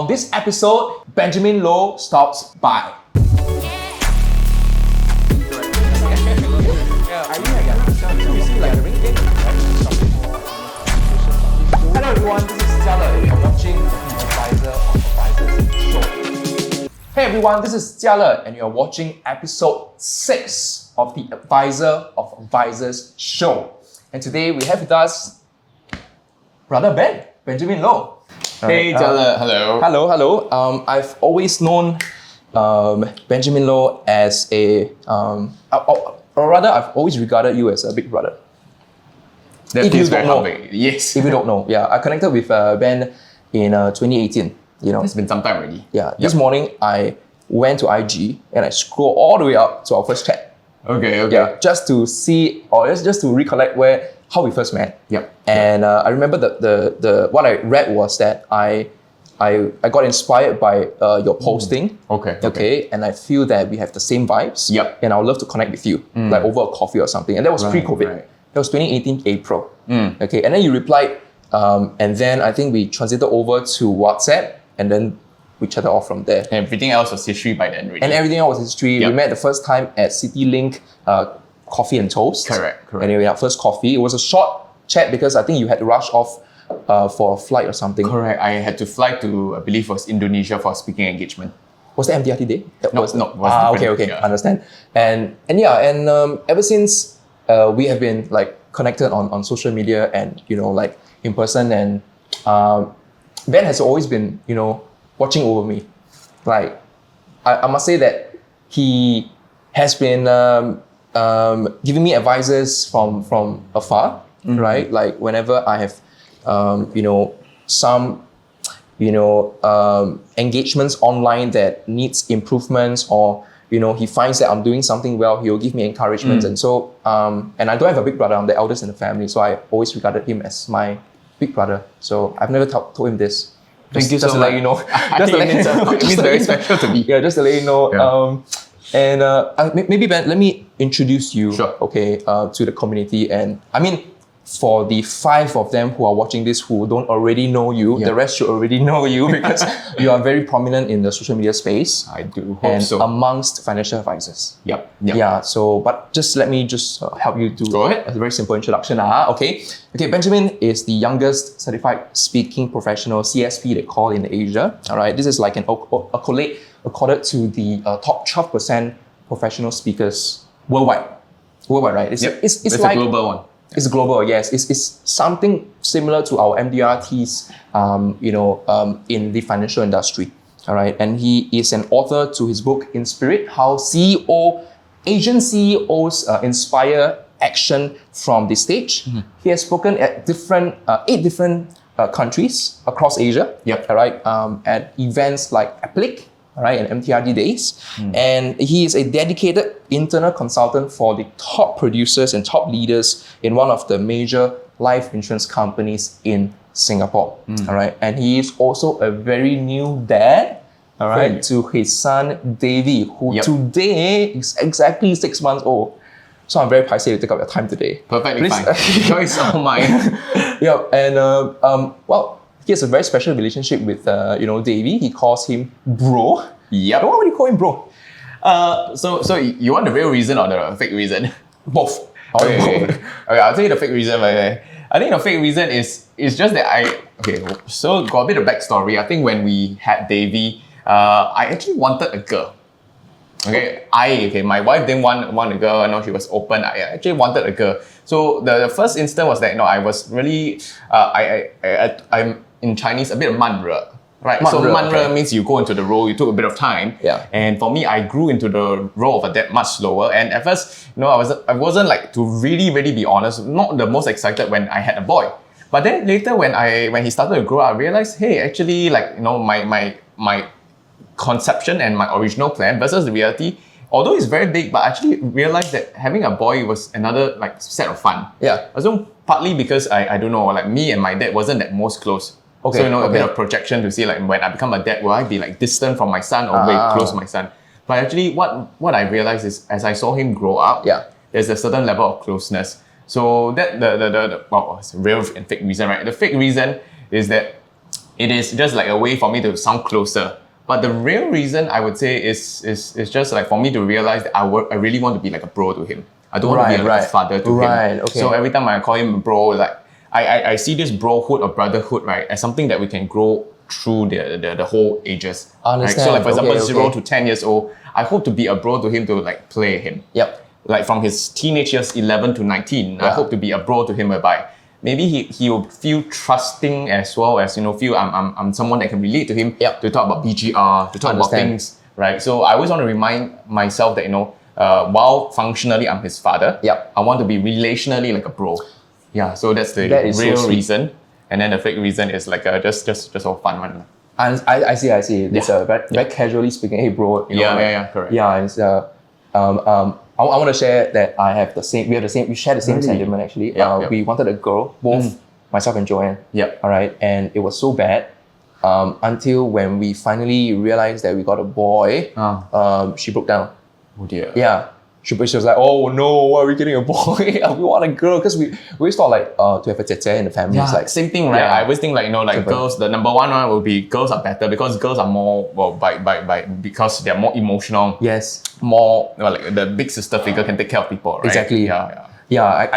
this episode, Benjamin Loh stops by. Hello everyone, this is Jiale and you're watching the Advisor of Advisors show. Hey everyone, this is Jiale and you're watching episode 6 of the Advisor of Advisors show. And today we have with us Brother Benjamin Loh. Hey Jiale, hello. Hello. I've always known Benjamin Loh as or rather I've always regarded you as a big brother. If you don't know, yes. If you don't know, yeah, I connected with Ben in 2018. You know, It's been some time already. yeah. This morning I went to IG and I scrolled all the way up to our first chat. Okay. Yeah, just to see or just to recollect how we first met. Yep. And I remember the what I read was that I got inspired by your posting. Okay. And I feel that we have the same vibes. Yep. And I would love to connect with you, like over a coffee or something. And that was pre-COVID. Right. That was 2018 April. Okay. And then you replied, and then I think we transited over to WhatsApp, and then we chatted off from there. Everything else was history by then already. And everything else was history. Yep. We met the first time at CityLink Coffee and Toast. Correct. Anyway, our first coffee. It was a short chat because I think you had to rush off for a flight or something. Correct. I had to fly to, I believe, was Indonesia for a speaking engagement. Was that MDRT day? No, it was different. Okay. Yeah. Understand. And ever since we have been like connected on social media and like in person, and Ben has always been watching over me. Like I must say that he has been giving me advices from afar, right? Like whenever I have some engagements online that needs improvements, or he finds that I'm doing something well, he'll give me encouragement. And so and I don't have a big brother, I'm the eldest in the family, so I always regarded him as my big brother. So I've never told him this. Thank you just so to much. let you know. I think it means very special to me. Yeah, just to let you know. Yeah. Maybe Ben, let me introduce you, Sure. okay, to the community. And I mean, for the 5 of them who are watching this who don't already know you, the rest should already know you because you are very prominent in the social media space. I do hope and so. amongst financial advisors. Yep. Yeah, so, but let me help you do Go ahead. a very simple introduction. Okay, Benjamin is the youngest certified speaking professional, CSP they call in Asia. All right, this is like an accolade accorded to the top 12% professional speakers worldwide. Worldwide, right? It's like a global one. It's global, yes. It's something similar to our MDRTs, in the financial industry. All right, and he is an author to his book In Spirit: How Asian CEOs inspire action from the stage. He has spoken at 8 different countries across Asia. Yep. All right, at events like Epiphany, all right, and MTRD days. And he is a dedicated internal consultant for the top producers and top leaders in one of the major life insurance companies in Singapore. All right, and he is also a very new dad, all right, to his son Davy, who today is exactly 6 months old. So I'm very paiseh to take up your time today. Perfectly fine. Choice all mine. Yeah, and he has a very special relationship with Davy. He calls him bro. Yep. Why would you call him bro? So you want the real reason or the fake reason? Both. Okay, I'll tell you the fake reason. I think the fake reason is just that so got a bit of backstory. I think when we had Davy, I actually wanted a girl. My wife didn't want a girl. No, she was open. I actually wanted a girl. So the first instant was that I was really I'm in Chinese a bit of 慢热. Right, so 慢热 means you go into the role, you took a bit of time. Yeah. And for me, I grew into the role of a dad much slower. And at first, I wasn't like, to really, really be honest, not the most excited when I had a boy. But then later when he started to grow up, I realized, hey, actually, my conception and my original plan versus the reality, although it's very big, but I actually realized that having a boy was another set of fun. Yeah. Also, partly because I don't know, me and my dad wasn't that most close. Okay. So, a bit of projection to see when I become a dad, will I be distant from my son or very close to my son? But actually what I realized is as I saw him grow up, there's a certain level of closeness. So that it's real and fake reason, right? The fake reason is that it is just like a way for me to sound closer. But the real reason I would say is just like for me to realize that I really want to be like a bro to him. I don't want to be like a father to him. Okay. So every time I call him bro, like I see this brohood or brotherhood, right, as something that we can grow through the whole ages. Understand. Right? So like for example, Okay, 0 to 10 years old, I hope to be a bro to him to like play him. Yep. Like from his teenage years, 11 to 19, I hope to be a bro to him whereby maybe he will feel trusting as well as, feel I'm someone that can relate to him to talk about BGR, to talk about things, right? So I always want to remind myself that, while functionally I'm his father, I want to be relationally like a bro. Yeah, so that's the real reason. And then the fake reason is like just a fun one. And I see. It's very casually speaking, hey bro. Correct. Yeah, it's I want to share that we share the same sentiment actually. We wanted a girl, both myself and Joanne. All right, and it was so bad until when we finally realized that we got a boy. She broke down. Oh dear. Yeah. She was like, oh no, why are we getting a boy? We want a girl, because we always thought like to have a tete in the family. It's like same thing, right? I always think like girls, the number one will be girls are better because girls are more because they're more emotional. Yes. More like the big sister figure can take care of people, right? Exactly. Yeah.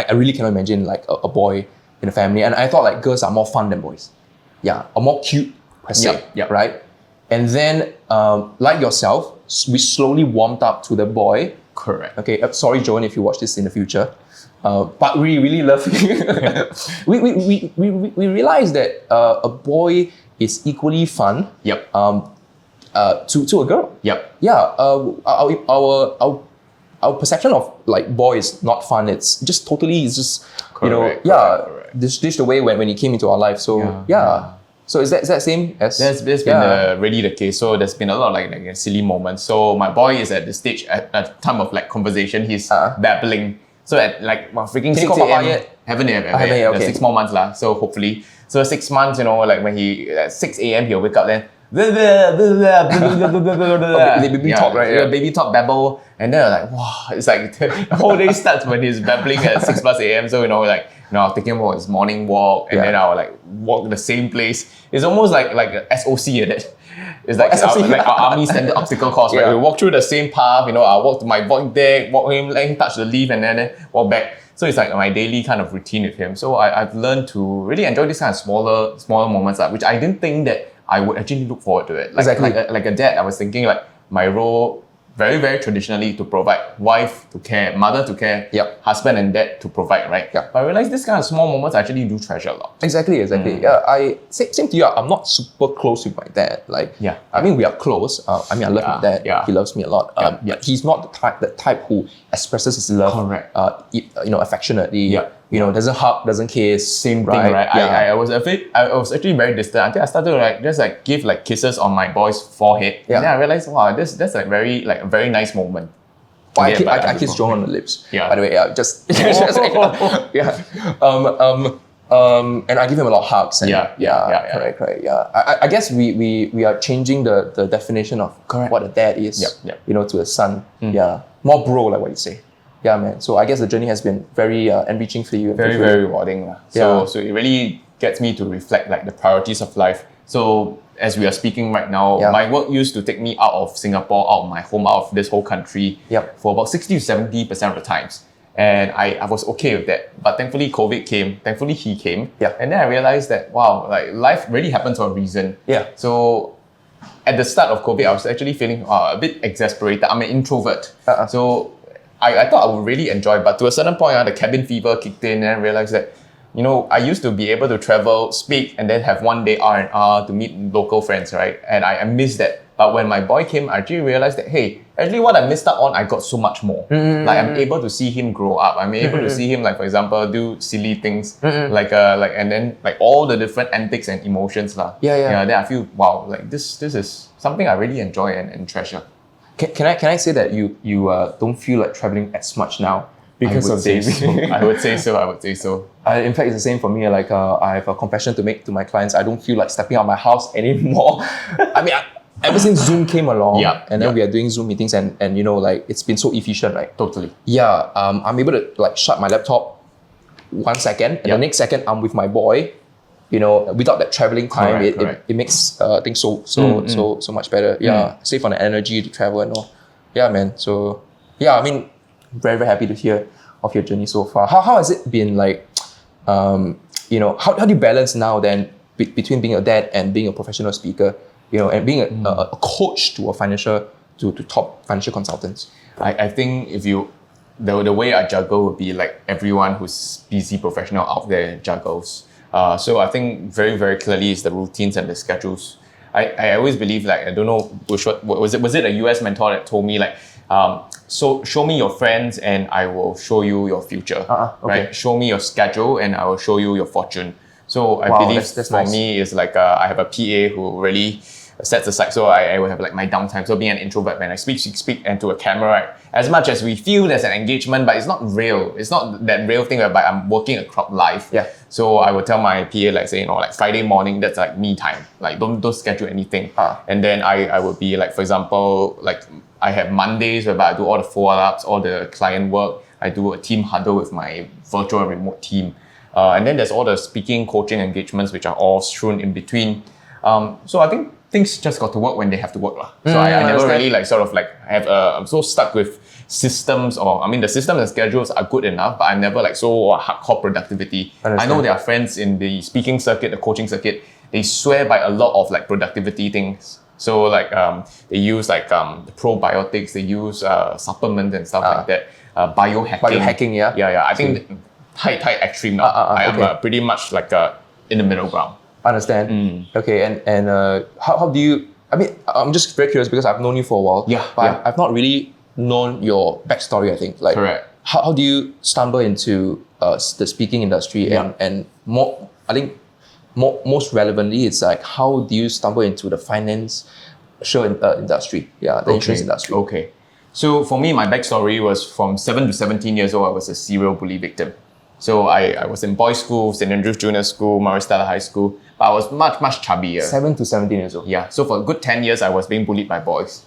I really cannot imagine like a boy in a family, and I thought like girls are more fun than boys. Yeah, or more cute per se. Right. And then like yourself, we slowly warmed up to the boy. Correct. Okay, sorry Joan if you watch this in the future, but we really love you. we realized that a boy is equally fun. To a girl. Yeah. Our perception of like boy is not fun. It's just correct. This the way when he came into our life. So So is that same as? That's been really the case. So there's been a lot of like silly moments. So my boy is at the stage at time of like conversation, he's babbling. So at like freaking 6 a.m. Haven't yet. Okay. 6 more months lah. So hopefully, 6 months, like when he at 6 a.m. he'll wake up then. Baby talk, right? Yeah, baby talk, babble, and then like wow, it's like the whole day starts when he's babbling at 6 plus a.m. So I'll take him for his morning walk, and then I'll like walk the same place. It's almost like a SOC at that. It's like our army standard obstacle course, right? We walk through the same path. I'll walk to my void deck, walk him, let him touch the leaf, and then walk back. So it's like my daily kind of routine with him. So I've learned to really enjoy these kind of smaller moments, which I didn't think that I would actually look forward to it. Like a dad, I was thinking like my role very, very traditionally to provide, wife to care, mother to care, husband and dad to provide, right? But I realized this kind of small moments I actually do treasure a lot. Exactly. Yeah, same to you. I'm not super close with my dad. I mean, we are close. I love my dad. He loves me a lot. But he's not the type who expresses his love. Correct. Affectionately. Doesn't hug, doesn't kiss. Same thing, right? I was actually very distant until I started to just give kisses on my boy's forehead. And then I realized, wow, that's a very nice moment. I kiss John on the lips. By the way, and I give him a lot of hugs. Correct. I guess we are changing the definition of what a dad is. To a son. More bro, like what you say. Yeah, man. So I guess the journey has been very enriching for you. Very, very rewarding. So it really gets me to reflect the priorities of life. So as we are speaking right now, my work used to take me out of Singapore, out of my home, out of this whole country for about 60 to 70% of the times. And I was okay with that. But thankfully COVID came, thankfully he came. And then I realized that, wow, life really happens for a reason. So at the start of COVID, I was actually feeling a bit exasperated. I'm an introvert. So I thought I would really enjoy, but to a certain point, the cabin fever kicked in, and I realized that, I used to be able to travel, speak, and then have one day R&R to meet local friends, right? And I missed that. But when my boy came, I actually realized that, hey, actually what I missed out on, I got so much more. I'm able to see him grow up. I'm able to see him, for example, do silly things, and then all the different antics and emotions. Then I feel, wow, this is something I really enjoy and treasure. Can I say that you don't feel like traveling as much now because of this? I would say so. In fact, it's the same for me. I have a confession to make to my clients. I don't feel like stepping out of my house anymore. I mean, ever since Zoom came along, and then we are doing Zoom meetings, and it's been so efficient, right? Totally. I'm able to shut my laptop 1 second, and the next second I'm with my boy. without that traveling time, Correct. it makes things so much better. Yeah, save on the energy to travel and all. Yeah, man. So yeah, I mean, very very happy to hear of your journey so far. How has it been like? How do you balance now then between being a dad and being a professional speaker? And being a coach to to top financial consultants. I think if you the way I juggle would be like everyone who's busy professional out there juggles. So I think very, very clearly is the routines and the schedules. I always believe, like, I don't know, was it a US mentor that told me, like, so show me your friends and I will show you your future, okay. right? Show me your schedule and I will show you your fortune. So I believe that's for nice. me is like, I have a PA who really sets aside, so I will have like my downtime. So being an introvert, when I speak into a camera, right? As much as we feel there's an engagement, but it's not real. It's not that real thing whereby I'm working a crowd live. Yeah. So I will tell my PA, like, say, like Friday morning, that's like me time. Like, don't schedule anything. And then I would be like, for example, like I have Mondays whereby I do all the follow-ups, all the client work. I do a team huddle with my virtual and remote team. And then there's all the speaking, coaching engagements, which are all strewn in between. So I think things just got to work when they have to work. So I never really like sort of like I'm so stuck with systems, or I mean the systems and schedules are good enough, but I'm never like so hardcore productivity. I know there are friends in the speaking circuit, the coaching circuit, they swear by a lot of like productivity things. So like they use like the probiotics, they use supplements and stuff like that. Biohacking. Yeah. I think tight extreme now. I'm pretty much like in the middle ground. Understand. Okay, and how do you? I mean, I'm just very curious because I've known you for a while. But I've not really known your backstory. I think like correct. How do you stumble into the speaking industry and more? I think most relevantly, it's like how do you stumble into the financial industry? Yeah, the insurance industry. Okay. So for me, my backstory was from 7 to 17 years old. I was a serial bully victim. So I was in boys' school, St. Andrew's Junior School, Maristella High School, but I was much chubbier. 7 to 17 years old. Yeah. So for a good 10 years, I was being bullied by boys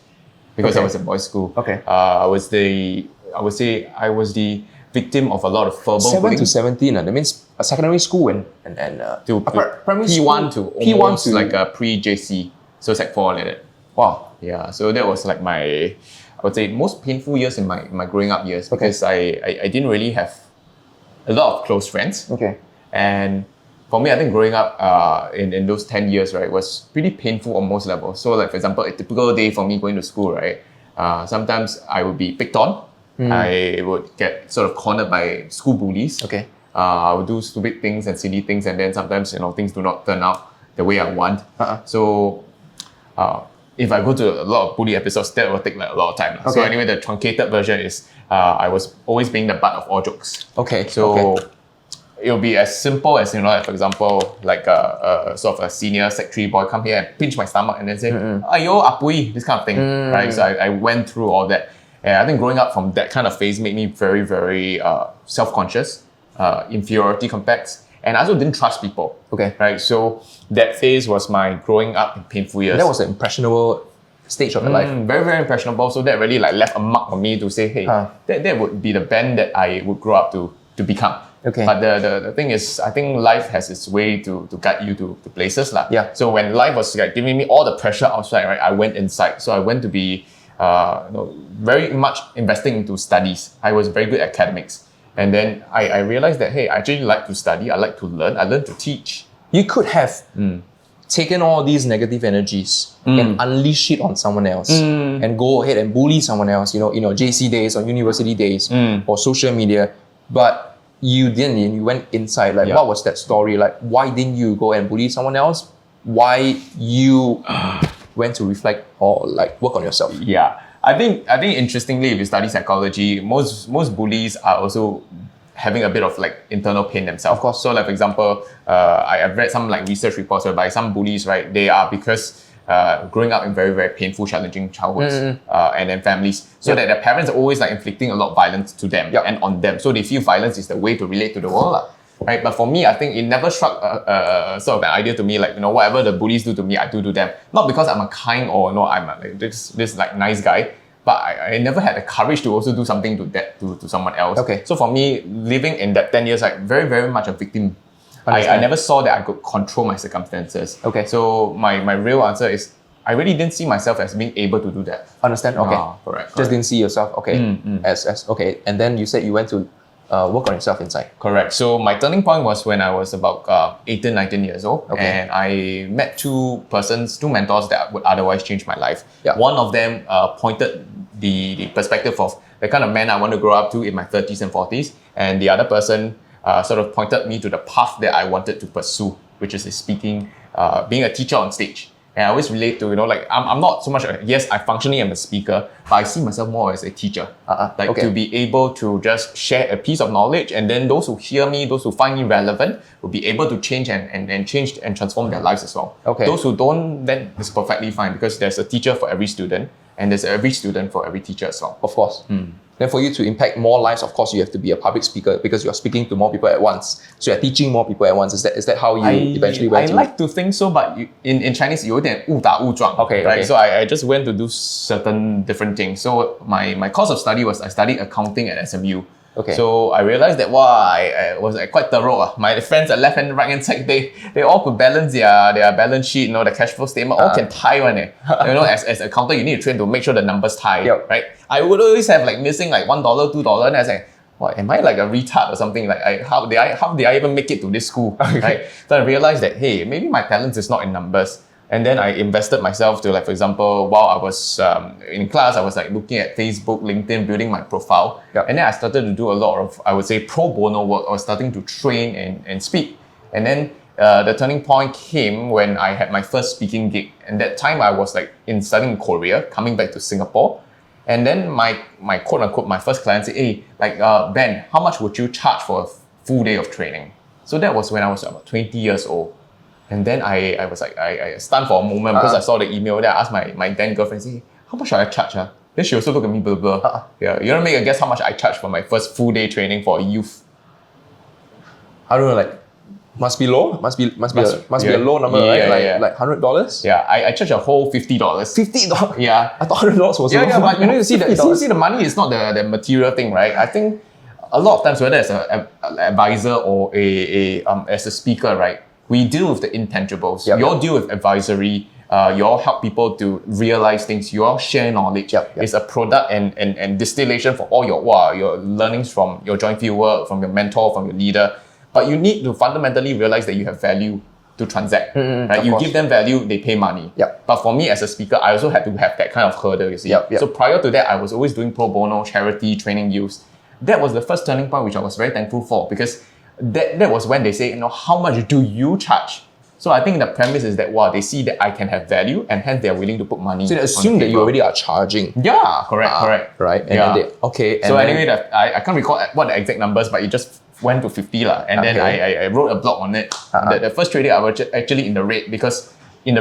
because I was in boys' school. Okay. I would say I was the victim of a lot of verbal 7 bullying. to 17, that means a secondary school and primary P1 school. to almost like a pre-JC. So Sec 4 like that. Wow. Yeah. So that was like I would say most painful years in my growing up years because I didn't really have a lot of close friends. Okay. And for me, I think growing up in those 10 years, right, was pretty painful on most levels. So like, for example, a typical day for me going to school, right, sometimes I would be picked on. I would get sort of cornered by school bullies. Okay. I would do stupid things and silly things, and then sometimes, things do not turn out the way I want. So if I go to a lot of bully episodes, that will take like a lot of time. So anyway, the truncated version is I was always being the butt of all jokes. Okay. So it'll be as simple as, like, for example, like a sort of a senior Sec 3 boy come here and pinch my stomach and then say, "Ayo, apui," this kind of thing. Right? So I went through all that. And I think growing up from that kind of phase made me very, very self-conscious, inferiority complex. And I also didn't trust people. Okay. Right? So that phase was my growing up in painful years. That was an impressionable stage of your life. Very, very impressionable. So that really like left a mark on me to say, hey, that would be the band that I would grow up to become. Okay. But the thing is, I think life has its way to guide you to places. Yeah. So when life was like giving me all the pressure outside, right, I went inside. So I went to be very much investing into studies. I was very good at academics. And then I realized that, hey, I actually like to study, I like to learn, I learn to teach. You could have taken all these negative energies and unleash it on someone else and go ahead and bully someone else, JC days or university days or social media. But you didn't, you went inside. Like, what was that story? Like, why didn't you go and bully someone else? Why you went to reflect or like work on yourself? Yeah. I think interestingly, if you study psychology, most bullies are also having a bit of like internal pain themselves. Of course. So like, for example, I've read some like research reports whereby some bullies, right, they are because growing up in very, very painful, challenging childhoods and then families, so that their parents are always like inflicting a lot of violence to them and on them. So they feel violence is the way to relate to the world. Right? But for me, I think it never struck sort of an idea to me like, whatever the bullies do to me, I do to them. Not because I'm a kind or I'm like this like nice guy, but I never had the courage to also do something to that to someone else. Okay. So for me, living in that 10 years, like very, very much a victim. I never saw that I could control my circumstances. Okay. So my real answer is I really didn't see myself as being able to do that. Understand? Okay. Correct. Just didn't see yourself, okay, as okay. And then you said you went to work on yourself inside. Correct. So my turning point was when I was about 18, 19 years old. Okay. And I met two mentors that would otherwise change my life. Yeah. One of them pointed the perspective of the kind of man I want to grow up to in my 30s and 40s. And the other person sort of pointed me to the path that I wanted to pursue, which is speaking, being a teacher on stage. And I always relate to, like, I'm not so much, yes, I functionally am a speaker, but I see myself more as a teacher. To be able to just share a piece of knowledge, and then those who hear me, those who find me relevant, will be able to change and change and transform their lives as well. Okay. Those who don't, then it's perfectly fine, because there's a teacher for every student, and there's every student for every teacher as well. Of course. Then for you to impact more lives, of course, you have to be a public speaker because you're speaking to more people at once. So you're teaching more people at once. Is that how you eventually went I like to think so, but in Chinese, 有点误打误撞. Okay. So I just went to do certain different things. So my course of study was I studied accounting at SMU. Okay. So I realized that I was quite thorough. My friends at left hand, right hand side, they all could balance their balance sheet, the cash flow statement, all can tie one. As an accountant, you need to train to make sure the numbers tie. Yep. Right? I would always have missing $1, $2, and I was like, what, am I like a retard or something? How did I even make it to this school? Right? So I realized that, hey, maybe my talent is not in numbers. And then I invested myself to, for example, while I was in class, I was looking at Facebook, LinkedIn, building my profile. Yep. And then I started to do a lot of, I would say, pro bono work. I was starting to train and speak. And then the turning point came when I had my first speaking gig. And that time I was studying in Korea, coming back to Singapore. And then my quote unquote, my first client said, hey, Ben, how much would you charge for a full day of training? So that was when I was about 20 years old. And then I was I stunned for a moment because I saw the email. Then I asked my then girlfriend, say, how much should I charge? Then she also looked at me, blah, blah. Yeah, you want to make a guess how much I charged for my first full day training for a youth? I don't know, must be low? Must be a low number, right? Like $100? Yeah, I charged a whole $50. $50? Yeah. I thought $100 was yeah, but you see the money is not the material thing, right? I think a lot of times, whether as an advisor or as a speaker, right, we deal with the intangibles. Yep. You all deal with advisory. You all help people to realize things. You all share knowledge. Yep. It's a product and distillation for all your learnings from your joint field work, from your mentor, from your leader. But you need to fundamentally realize that you have value to transact. Right? You give them value, they pay money. Yep. But for me as a speaker, I also had to have that kind of hurdle, you see. Yep. So prior to that, I was always doing pro bono, charity, training youths. That was the first turning point, which I was very thankful for, because that was when they say, how much do you charge? So I think the premise is that, they see that I can have value, and hence they're willing to put money. So they assume that you already are charging. Yeah, correct. Right. And yeah. then okay. And so then, anyway, I can't recall what the exact numbers, but it just went to 50 lah. And then I wrote a blog on it. The first trading I was actually in the red, because in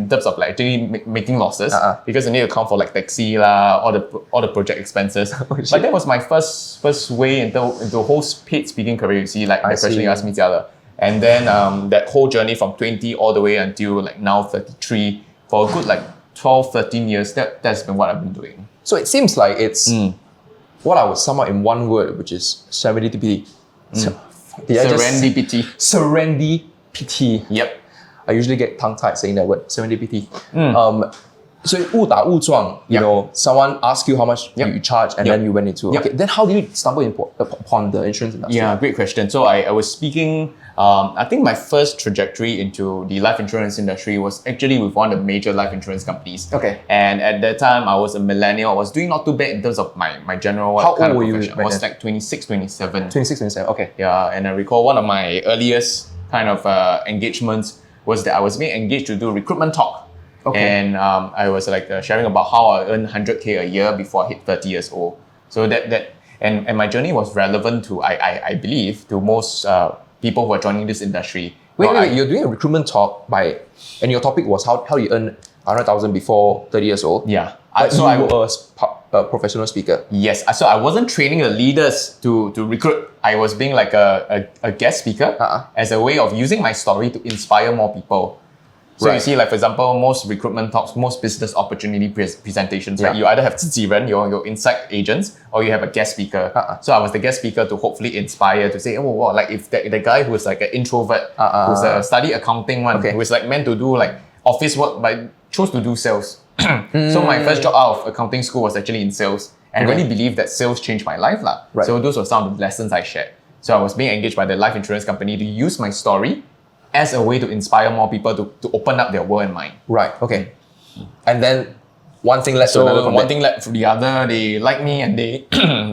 terms of actually making losses, because I need to account for taxi lah, all the project expenses. But that was my first way into whole paid speaking career. You see, the question you asked me, Jiale. And then that whole journey from 20 all the way until now 33, for a good 12, 13 years, that's been what I've been doing. So it seems like it's what I would sum up in one word, which is serendipity. Serendipity. Serendipity. Yep. I usually get tongue-tied saying that word, serendipity. So 误打误撞, someone asked you how much you charge, and then you went into okay. Then how did you stumble upon the insurance industry? Yeah, great question. So I was speaking. I think my first trajectory into the life insurance industry was actually with one of the major life insurance companies. Okay. And at that time, I was a millennial. I was doing not too bad in terms of my general how kind old of were profession. You? I was 26, 27. 26, 27. Okay. Yeah, and I recall one of my earliest kind of engagements was that I was being engaged to do recruitment talk. Okay. And I was sharing about how I earn 100K a year before I hit 30 years old. So and my journey was relevant to, I believe, to most people who are joining this industry. Wait, you're doing a recruitment talk and your topic was how you earn 100,000 before 30 years old. Yeah. So I was a professional speaker. Yes. So I wasn't training the leaders to recruit. I was being a guest speaker as a way of using my story to inspire more people. So you Right. see, like for example, most recruitment talks, most business opportunity presentations, right? Yeah. You either have 自己人, your inside agents, or you have a guest speaker. So I was the guest speaker to hopefully inspire to say, oh, wow, like if the guy who's like an introvert, who's study accounting one, Okay. who is like meant to do like office work, but chose to do sales. So my first job out of accounting school was actually in sales, and really believed that sales changed my life lah. Right. So those were some of the lessons I shared. So I was being engaged by the life insurance company to use my story as a way to inspire more people to open up their world and mind. Right. Okay. And then one thing led to another. So From one that. thing led to the other. They liked me and they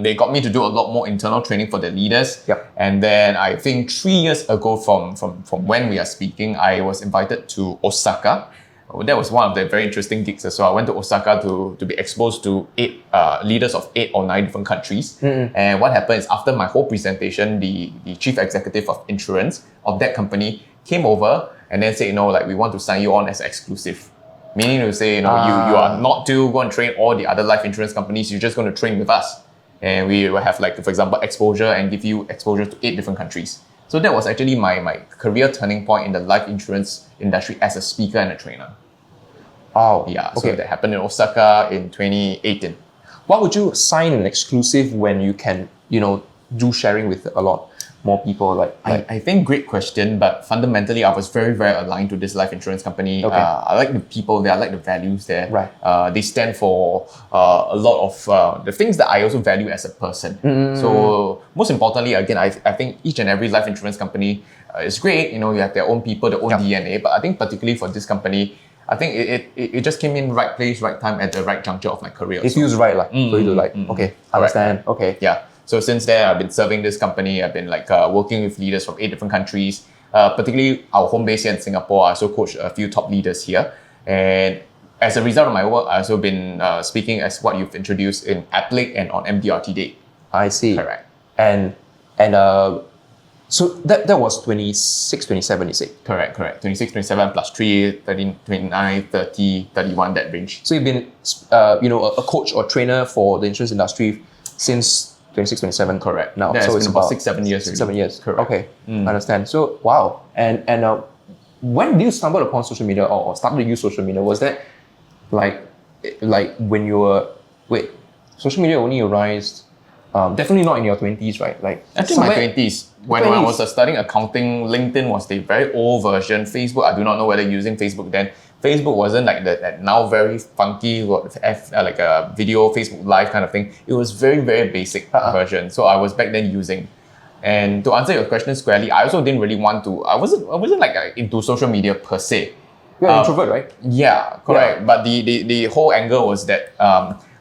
they got me to do a lot more internal training for the leaders. Yep. And then I think 3 years ago from when we are speaking, I was invited to Osaka. That was one of the very interesting gigs. So I went to Osaka to be exposed to 8 leaders of 8 or 9 different countries. And what happened is after my whole presentation, the chief executive of insurance of that company came over and then said, like we want to sign you on as exclusive. Meaning to say, you are not to go and train all the other life insurance companies, you're just going to train with us. And we will have like, for example, exposure and give you exposure to 8 different countries. So that was actually my career turning point in the life insurance industry as a speaker and a trainer. Oh, Yeah, okay. so that happened in Osaka in 2018. Why would you sign an exclusive when you can, do sharing with a lot more people? I think great question, but fundamentally, I was very, very aligned to this life insurance company. Okay. I like the people there, I like the values there. Right. They stand for a lot of the things that I also value as a person. So most importantly, again, I think each and every life insurance company is great. You have their own people, their own DNA. But I think particularly for this company, I think it just came in right place, right time at the right juncture of my career. it feels right, for you to okay, understand. Okay. Yeah. So since then, I've been serving this company. I've been working with leaders from 8 different countries. Particularly our home base here in Singapore. I also coach a few top leaders here. And as a result of my work, I've also been speaking as what you've introduced in Applic and on MDRT Day. I see. Correct. And so that was 26, 27, you say? Correct. 26, 27 plus 3, 30, 29, 30, 31, that range. So you've been, a coach or trainer for the insurance industry since 26, 27. Correct. Now, That's so it's been about 6-7 years. 6-7 years. Correct. Okay, understand. So wow. And when did you stumble upon social media or started to use social media? Was that like when you were social media only arised? Definitely not in your 20s, right? Actually, my 20s. When I was studying accounting, LinkedIn was the very old version. Facebook, I do not know whether using Facebook then. Facebook wasn't like that now very funky, like a video, Facebook Live kind of thing. It was very, very basic version. So I was back then using. And to answer your question squarely, I also didn't really want to. I wasn't like into social media per se. You're an introvert, right? Yeah, correct. Yeah. But the whole angle was that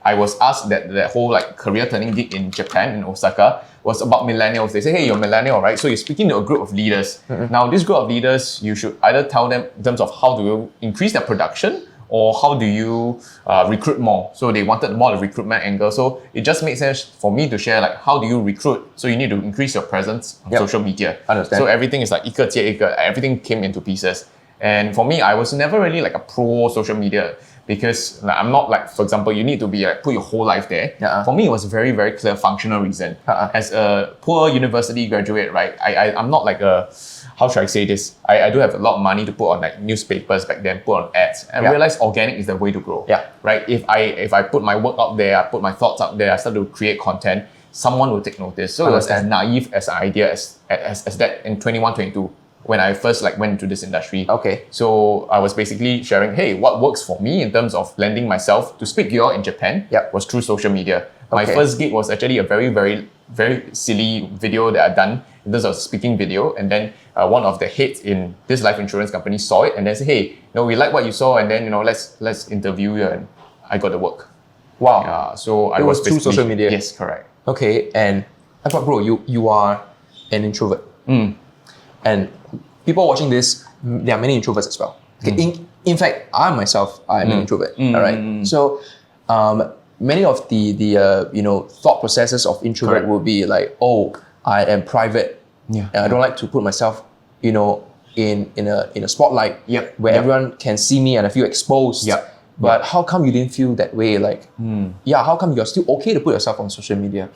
I was asked that whole like career turning gig in Japan, in Osaka, was about millennials. They say, hey, you're millennial, right? So you're speaking to a group of leaders. Now, this group of leaders, you should either tell them in terms of how do you increase their production or how do you recruit more. So they wanted more of the recruitment angle. So it just made sense for me to share like how do you recruit? So you need to increase your presence on social media. Understand. So everything is like 一个接一个, everything came into pieces. And for me, I was never really like a pro social media because I'm not like, for example, you need to be like put your whole life there. For me, it was a very, very clear functional reason. As a poor university graduate, right, I'm not like how should I say this? I do have a lot of money to put on like newspapers back then, put on ads, and realize organic is the way to grow. Right? If I put my work out there, I put my thoughts out there, I start to create content, someone will take notice. So it was as naive as an idea as that in 21, 22. When I first went into this industry. Okay. So I was basically sharing, hey, what works for me in terms of lending myself to speak here in Japan was through social media. My first gig was actually a very, very, very silly video that I'd done in terms of speaking video. And then one of the heads in this life insurance company saw it and then said, hey, we like what you saw and then, let's interview you, and I got the work. Wow. So I It was was through basically, social media? Yes, correct. Okay, and I thought, bro, you are an introvert. And people watching this, there are many introverts as well. Okay, in fact, I myself, I'm an introvert. All right. So, many of the thought processes of introvert will be like, oh, I am private. And I don't like to put myself, in a spotlight where everyone can see me and I feel exposed. But how come you didn't feel that way? How come you're still okay to put yourself on social media?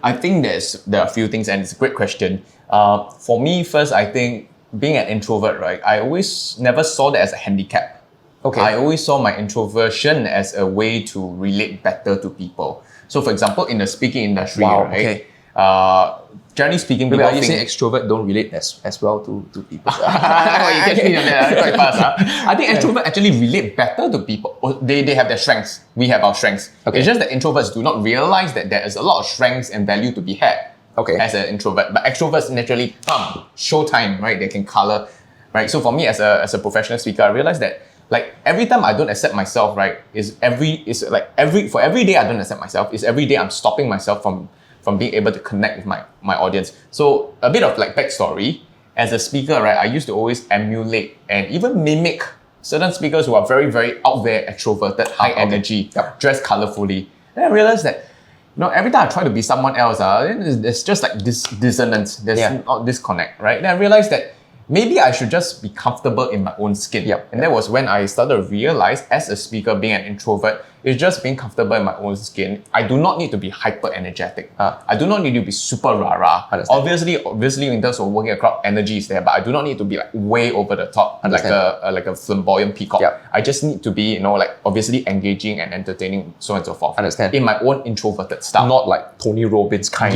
I think there are a few things, and it's a great question. For me, first, I think being an introvert, right, I always never saw that as a handicap. Okay. I always saw my introversion as a way to relate better to people. So for example, in the speaking industry, Wow, right, okay. generally speaking, Maybe people are you saying think... extrovert don't relate as well to people? Oh, you catch me on that quite fast. I think introverts actually relate better to people. They have their strengths. We have our strengths. Okay. It's just that introverts do not realize that there is a lot of strengths and value to be had as an introvert. But extroverts naturally, showtime, right? They can color, right? So for me as a professional speaker, I realized that like every time I don't accept myself, right, for every day I don't accept myself, is every day I'm stopping myself from being able to connect with my audience. So a bit of like backstory, as a speaker, right, I used to always emulate and even mimic certain speakers who are very, very out there, extroverted, high energy, dressed colorfully. Then I realized that, every time I try to be someone else, there's just like this dissonance, there's not disconnect, right? Then I realized that maybe I should just be comfortable in my own skin. And that was when I started to realize, as a speaker, being an introvert, is just being comfortable in my own skin. I do not need to be hyper energetic. I do not need to be super rah-rah. Obviously, in terms of working a crowd, energy is there, but I do not need to be like way over the top, like a flamboyant peacock. I just need to be, obviously engaging and entertaining, so on and so forth. In my own introverted style. Not like Tony Robbins kind.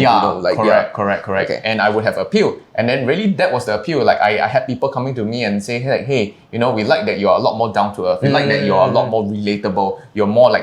Correct. Okay. And I would have appeal. And then really that was the appeal. Like I had people coming to me and say, like, hey, we like that you're a lot more down to earth. We like that you're a lot more relatable. You're more like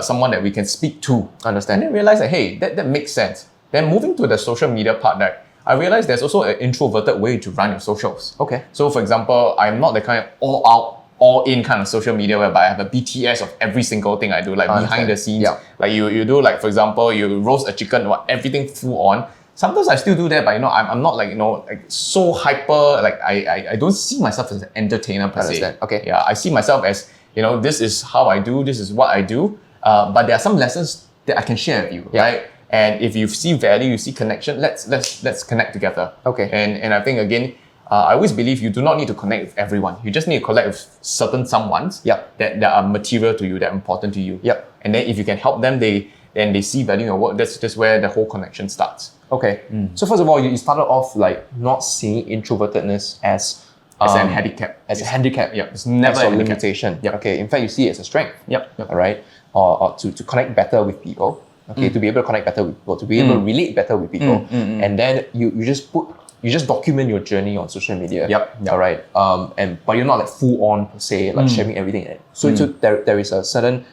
someone that we can speak to. Understand. And then realize that, hey, that makes sense. Then moving to the social media part, right, I realized there's also an introverted way to run your socials. Okay. So for example, I'm not the kind of all out, all in kind of social media whereby I have a BTS of every single thing I do, like behind the scenes. Like you do, like for example, you roast a chicken, everything full on. Sometimes I still do that, but I'm not like so hyper. Like I don't see myself as an entertainer per se. Okay. Yeah, I see myself as this is how I do, this is what I do. But there are some lessons that I can share with you, right? And if you see value, you see connection, let's connect together. Okay. And I think again, I always believe you do not need to connect with everyone. You just need to connect with certain someones that are material to you, that are important to you. And then if you can help them, they see value in your work. That's where the whole connection starts. Okay. So first of all, you started off like not seeing introvertedness as an handicap. As a handicap. It's never a limitation. Okay. In fact, you see it as a strength. All right. Or to connect better with people. Okay. To be able to connect better with people, to be able to relate better with people. And then you just document your journey on social media. All right. But you're not like full on per se, like sharing everything. So there is a certain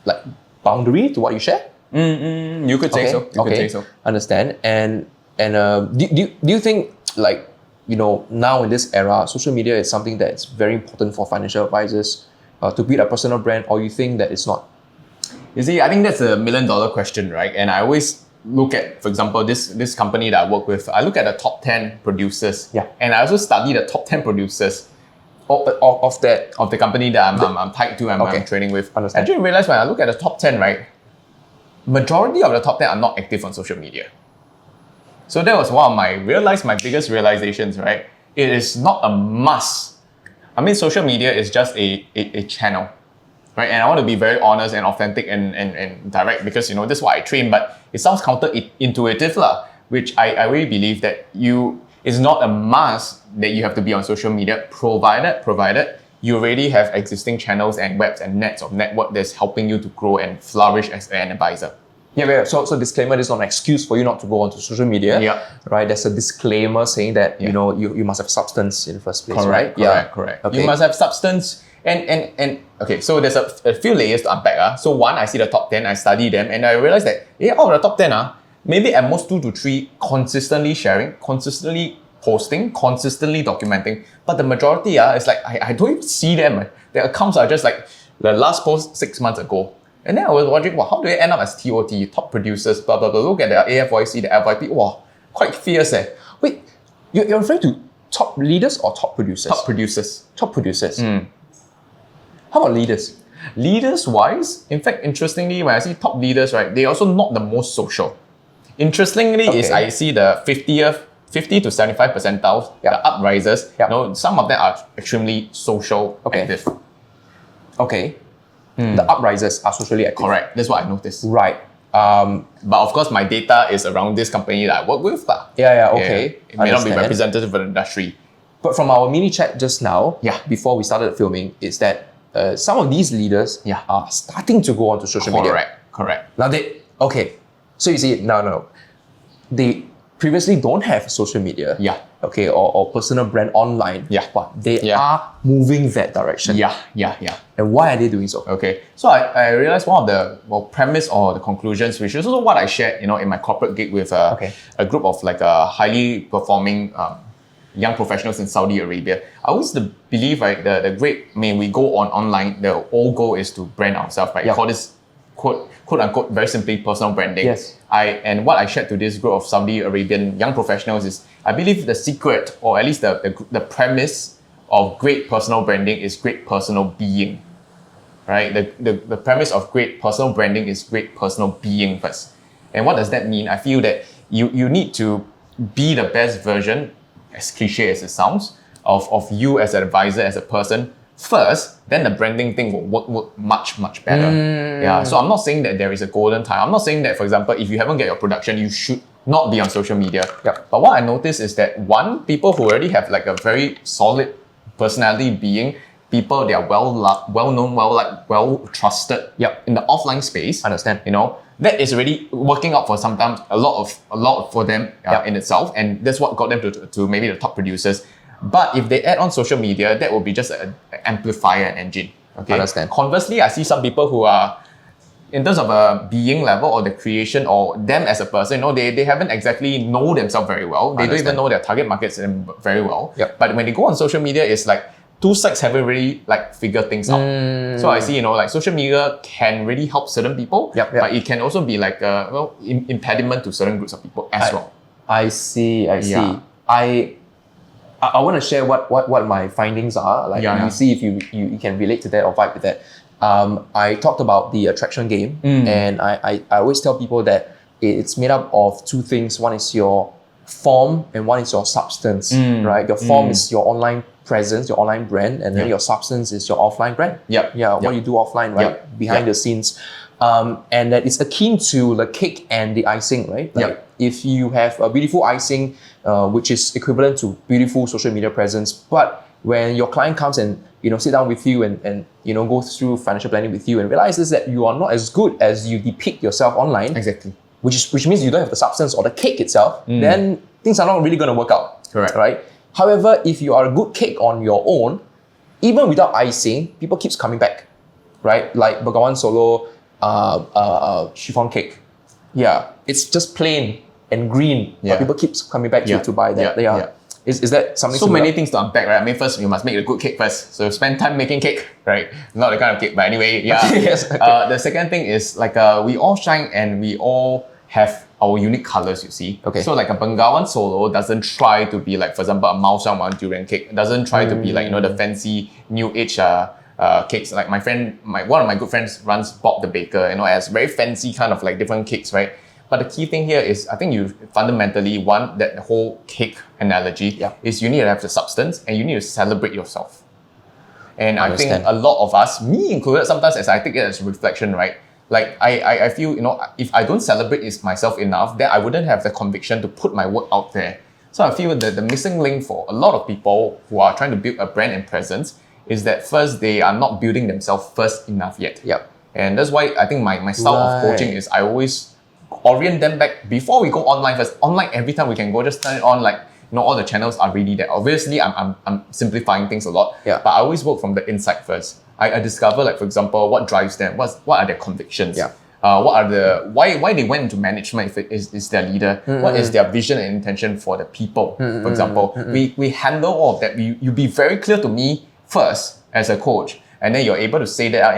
like boundary to what you share. You could say so. You could say so. Understand. And do you think like now in this era, social media is something that is very important for financial advisors to build a personal brand, or you think that it's not? You see, I think that's $1 million question, right? And I always look at, for example, this company that I work with. I look at the top 10 producers. And I also study the top 10 producers of the company that I'm tied to and I'm training with. Understand. Actually realize when I look at the top 10, right, majority of the top 10 are not active on social media. So that was one of my biggest realizations, right? It is not a must. I mean, social media is just a channel, right? And I want to be very honest and authentic and direct because, this is what I train, but it sounds counterintuitive, which I really believe that it's not a must that you have to be on social media, provided you already have existing channels and webs and nets of network that's helping you to grow and flourish as an advisor. So disclaimer, this is not an excuse for you not to go onto social media. Right? There's a disclaimer saying that you must have substance in the first place. Correct. Okay. You must have substance and okay, so there's a few layers to unpack. So one, I see the top 10, I study them, and I realize that out of the top 10, maybe at most 2 to 3 consistently sharing, consistently posting, consistently documenting. But the majority is like, I don't even see them. Their accounts are just like the last post 6 months ago. And then I was wondering, how do they end up as TOT, top producers, blah, blah, blah. Look at the AFYC, the FYP. Wow, quite fierce. Wait, you're referring to top leaders or top producers? Top producers. Top producers. How about leaders? Leaders-wise, in fact, interestingly, when I see top leaders, right, they're also not the most social. Interestingly, is I see the 50 to 75 percentiles, the uprisers. Some of them are extremely social active. Okay. The uprisers are socially active. Correct. That's what I noticed. Right. But of course, my data is around this company that I work with. Okay. It may not be Understand. representative of the industry. But from our mini chat just now, Yeah. before we started filming, is that some of these leaders are starting to go onto social media. Correct. Now so you see, no. They previously don't have social media. Yeah. Okay, or personal brand online. Yeah. But they Yeah. are moving that direction. Yeah. And why are they doing so? Okay, so I realized one of the premise or the conclusions, which is also what I shared, in my corporate gig with a group of highly performing young professionals in Saudi Arabia. I always believe, right, the great, we go online, the whole goal is to brand ourselves, right? Yeah. Call this quote unquote very simply personal branding. Yes. And what I shared to this group of Saudi Arabian young professionals is, I believe the secret, or at least the premise of great personal branding is great personal being. Right? The premise of great personal branding is great personal being first. And what does that mean? I feel that you need to be the best version, as cliche as it sounds, of you as an advisor, as a person first, then the branding thing will work much, much better. Yeah. So I'm not saying that there is a golden time. I'm not saying that, for example, if you haven't get your production, you should not be on social media. Yep. But what I noticed is that people who already have a very solid personality being, people they are well known, well trusted in the offline space. Understand. That is already working out for sometimes a lot for them in itself, and that's what got them to maybe the top producers. But if they add on social media, that will be just an amplifier and engine. Okay. Understand. Conversely, I see some people who are, in terms of a being level or the creation or them as a person, they haven't exactly know themselves very well. They don't even know their target markets very well. Yep. But when they go on social media, it's like two sides haven't really figured things out. So I see, social media can really help certain people, but it can also be impediment to certain groups of people as well. I see. Yeah. I want to share what my findings are. You see if you can relate to that or vibe with that. I talked about the attraction game, and I always tell people that it's made up of two things. One is your form and one is your substance, right? Your form is your online presence, your online brand, and then your substance is your offline brand. What you do offline, right? Behind the scenes. And that it's akin to the cake and the icing, right? If you have a beautiful icing, which is equivalent to beautiful social media presence, but when your client comes and sit down with you and go through financial planning with you and realizes that you are not as good as you depict yourself online, Exactly. which means you don't have the substance or the cake itself, then things are not really going to work out. Correct. Right? However, if you are a good cake on your own, even without icing, people keeps coming back, right? Like Bengawan Solo chiffon cake. Yeah, it's just plain and green, but people keeps coming back to buy that. Is that something so similar? many things to unpack, right? First you must make a good cake first. So spend time making cake, right? Not the kind of cake, but anyway, Yes, okay. The second thing is we all shine and we all have our unique colors, you see. Okay. So a Bengawan Solo doesn't try to be for example, a Mao Shan durian cake. It doesn't try to be the fancy new age cakes. Like one of my good friends runs Bob the Baker, has very fancy kind of different cakes, right? But the key thing here is, I think you fundamentally want that whole cake analogy is you need to have the substance and you need to celebrate yourself. And I think a lot of us, me included, sometimes as I take it as a reflection, right? I feel, if I don't celebrate myself enough, then I wouldn't have the conviction to put my work out there. So I feel that the missing link for a lot of people who are trying to build a brand and presence is that first, they are not building themselves first enough yet. And that's why I think my style of coaching is I always orient them back before we go online first. Online, every time we can go, just turn it on, all the channels are really there. Obviously, I'm simplifying things a lot, but I always work from the inside first. I discover, for example, what drives them, what are their convictions, what are why they went into management if it is their leader, what is their vision and intention for the people, for example. We handle all of that. You be very clear to me first as a coach, and then you're able to say that,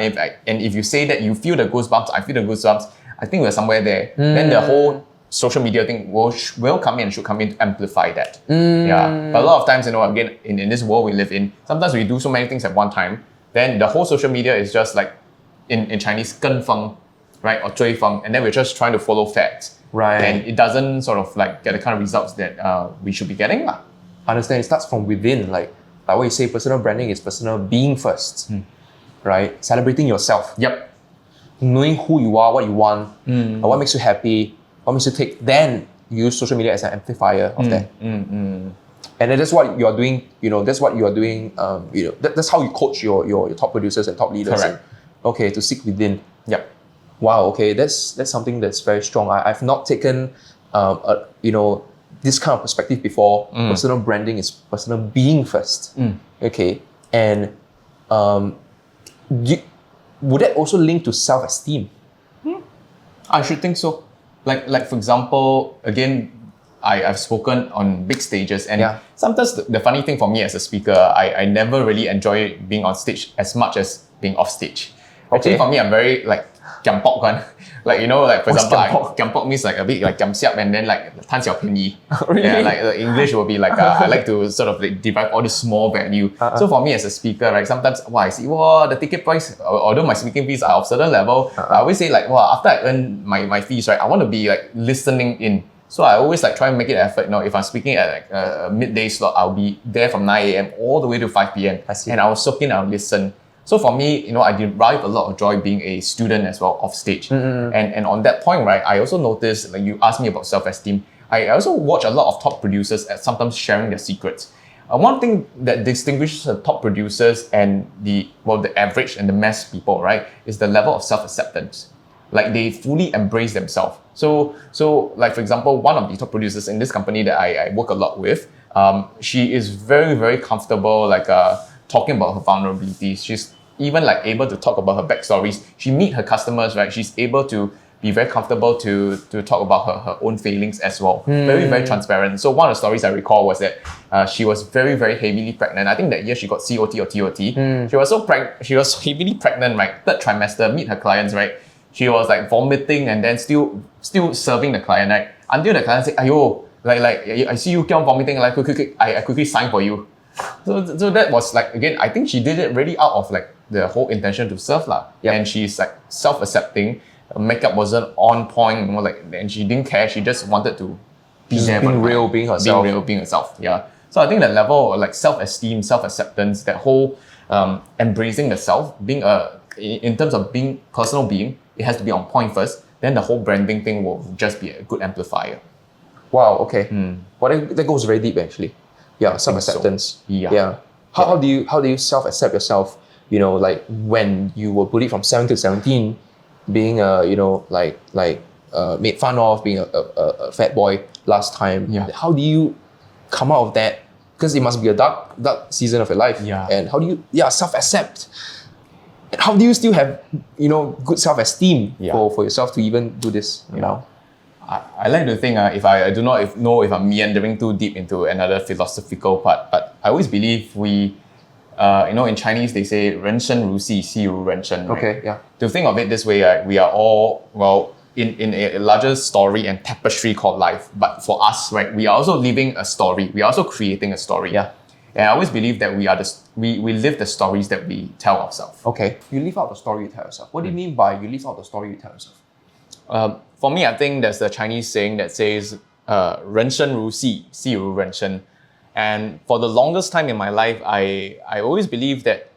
and if you say that you feel the goosebumps, I feel the goosebumps, I think we're somewhere there. Then the whole social media thing will come in and should come in to amplify that. But a lot of times, again, in this world we live in, sometimes we do so many things at one time, then the whole social media is just in Chinese, 跟风, right? Or 追风, and then we're just trying to follow fads. Right. And it doesn't sort of get the kind of results that we should be getting. Understand, it starts from within. Like what you say, personal branding is personal being first. Right? Celebrating yourself. Yep. knowing who you are, what you want, what makes you happy, what makes you tick, then you use social media as an amplifier of that. And then that's what you're doing, that's what you're doing, that's how you coach your top producers and top leaders. Correct. Okay, to seek within. Yep. Wow, okay, that's something that's very strong. I've not taken, this kind of perspective before. Personal branding is personal being first. Okay, and would that also link to self-esteem? I should think so. Like for example, again, I've spoken on big stages, and sometimes the funny thing for me as a speaker, I never really enjoy being on stage as much as being off stage. Actually, for me, I'm very like giampok one. Like, for example, giampok means like a bit like giamsiap and then like 贪小便宜. Really? Yeah, like the English will be like, I like to sort of like derive all this small value. So for me as a speaker, right, sometimes, I see, the ticket price, although my speaking fees are of certain level, I always say like, after I earn my fees, right, I want to be like listening in. So I always like try and make it an effort. If I'm speaking at like a midday slot, I'll be there from 9 a.m. all the way to 5 p.m. And I'll soak in, I'll listen. So for me, I derive a lot of joy being a student as well off stage. And on that point, right, I also noticed, like you asked me about self-esteem, I also watch a lot of top producers at sometimes sharing their secrets. One thing that distinguishes the top producers and the average and the mass people, right, is the level of self-acceptance. Like they fully embrace themselves. So like for example, one of the top producers in this company that I work a lot with, she is very, very comfortable talking about her vulnerabilities. She's even like able to talk about her backstories. She meet her customers, right? She's able to be very comfortable to talk about her own failings as well. Very, very transparent. So one of the stories I recall was that she was very, very heavily pregnant. I think that year she got COT or TOT. She was heavily pregnant, right? Third trimester, meet her clients, right? She was like vomiting and then still serving the client, right? Until the client said, "Ayo, like I see you keep on vomiting, like quick, I quickly sign for you." So that was like, again, I think she did it really out of like the whole intention to serve lah. And she's like self-accepting. Makeup wasn't on point, and she didn't care. She just wanted to be there, being real, being herself. Being herself. Yeah. So I think that level of like self-esteem, self-acceptance, that whole embracing the self, being in terms of being personal being, it has to be on point first. Then the whole branding thing will just be a good amplifier. Wow. Okay. Well, that goes very deep actually. Yeah, self-acceptance. So. Yeah. How do you self-accept yourself? Like when you were bullied from 7 to 17, being made fun of, being a fat boy last time. Yeah. How do you come out of that? Because it must be a dark season of your life. Yeah. And how do you self-accept? And how do you still have good self-esteem for yourself to even do this? I like to think if I do not know if I'm meandering too deep into another philosophical part, but I always believe we, in Chinese they say 人生如戏，戏如人生. Okay, yeah. To think of it this way, we are all in a larger story and tapestry called life. But for us, right, we are also living a story. We are also creating a story. Yeah. And I always believe that we live the stories that we tell ourselves. Okay. You live out the story you tell yourself. What do you mean by you live out the story you tell yourself? For me, I think there's a Chinese saying that says 人生如戏，戏如人生. And for the longest time in my life, I always believe that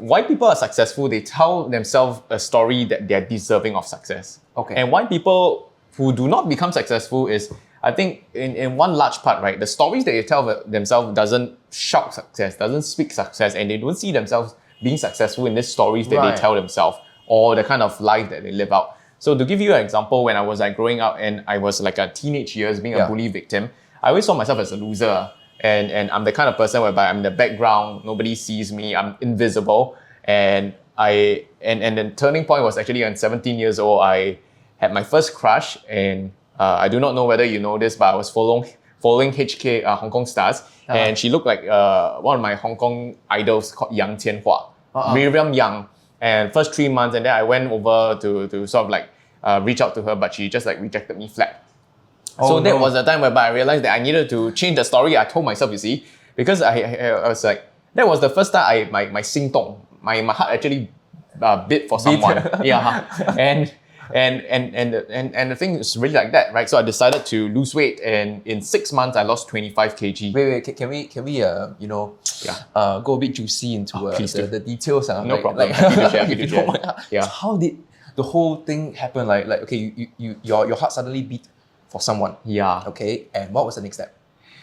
why people are successful, they tell themselves a story that they're deserving of success. Okay. And why people who do not become successful is, I think in one large part, right, the stories that they tell themselves doesn't shout success, doesn't speak success, and they don't see themselves being successful in these stories that they tell themselves or the kind of life that they live out. So to give you an example, when I was like growing up and I was like a teenage years being a bully victim, I always saw myself as a loser. And I'm the kind of person whereby I'm in the background, nobody sees me, I'm invisible. And the turning point was actually at 17 years old, I had my first crush, and I do not know whether you know this, but I was following HK Hong Kong Stars, and she looked like one of my Hong Kong idols called Yang Tianhua, Miriam Yang. And first 3 months, and then I went over to sort of like reach out to her, but she just like rejected me flat. So that was the time whereby I realized that I needed to change the story I told myself, you see, because I was like, that was the first time my 心动, my heart actually beat for someone. And the thing is really like that, right? So I decided to lose weight, and in 6 months I lost 25 kg. Wait, can we go a bit juicy into please do. the details? No problem. Happy to share, happy if to you share. don't mind. Yeah. So how did the whole thing happen? Like okay, your heart suddenly beat for someone. Yeah. Okay, and what was the next step?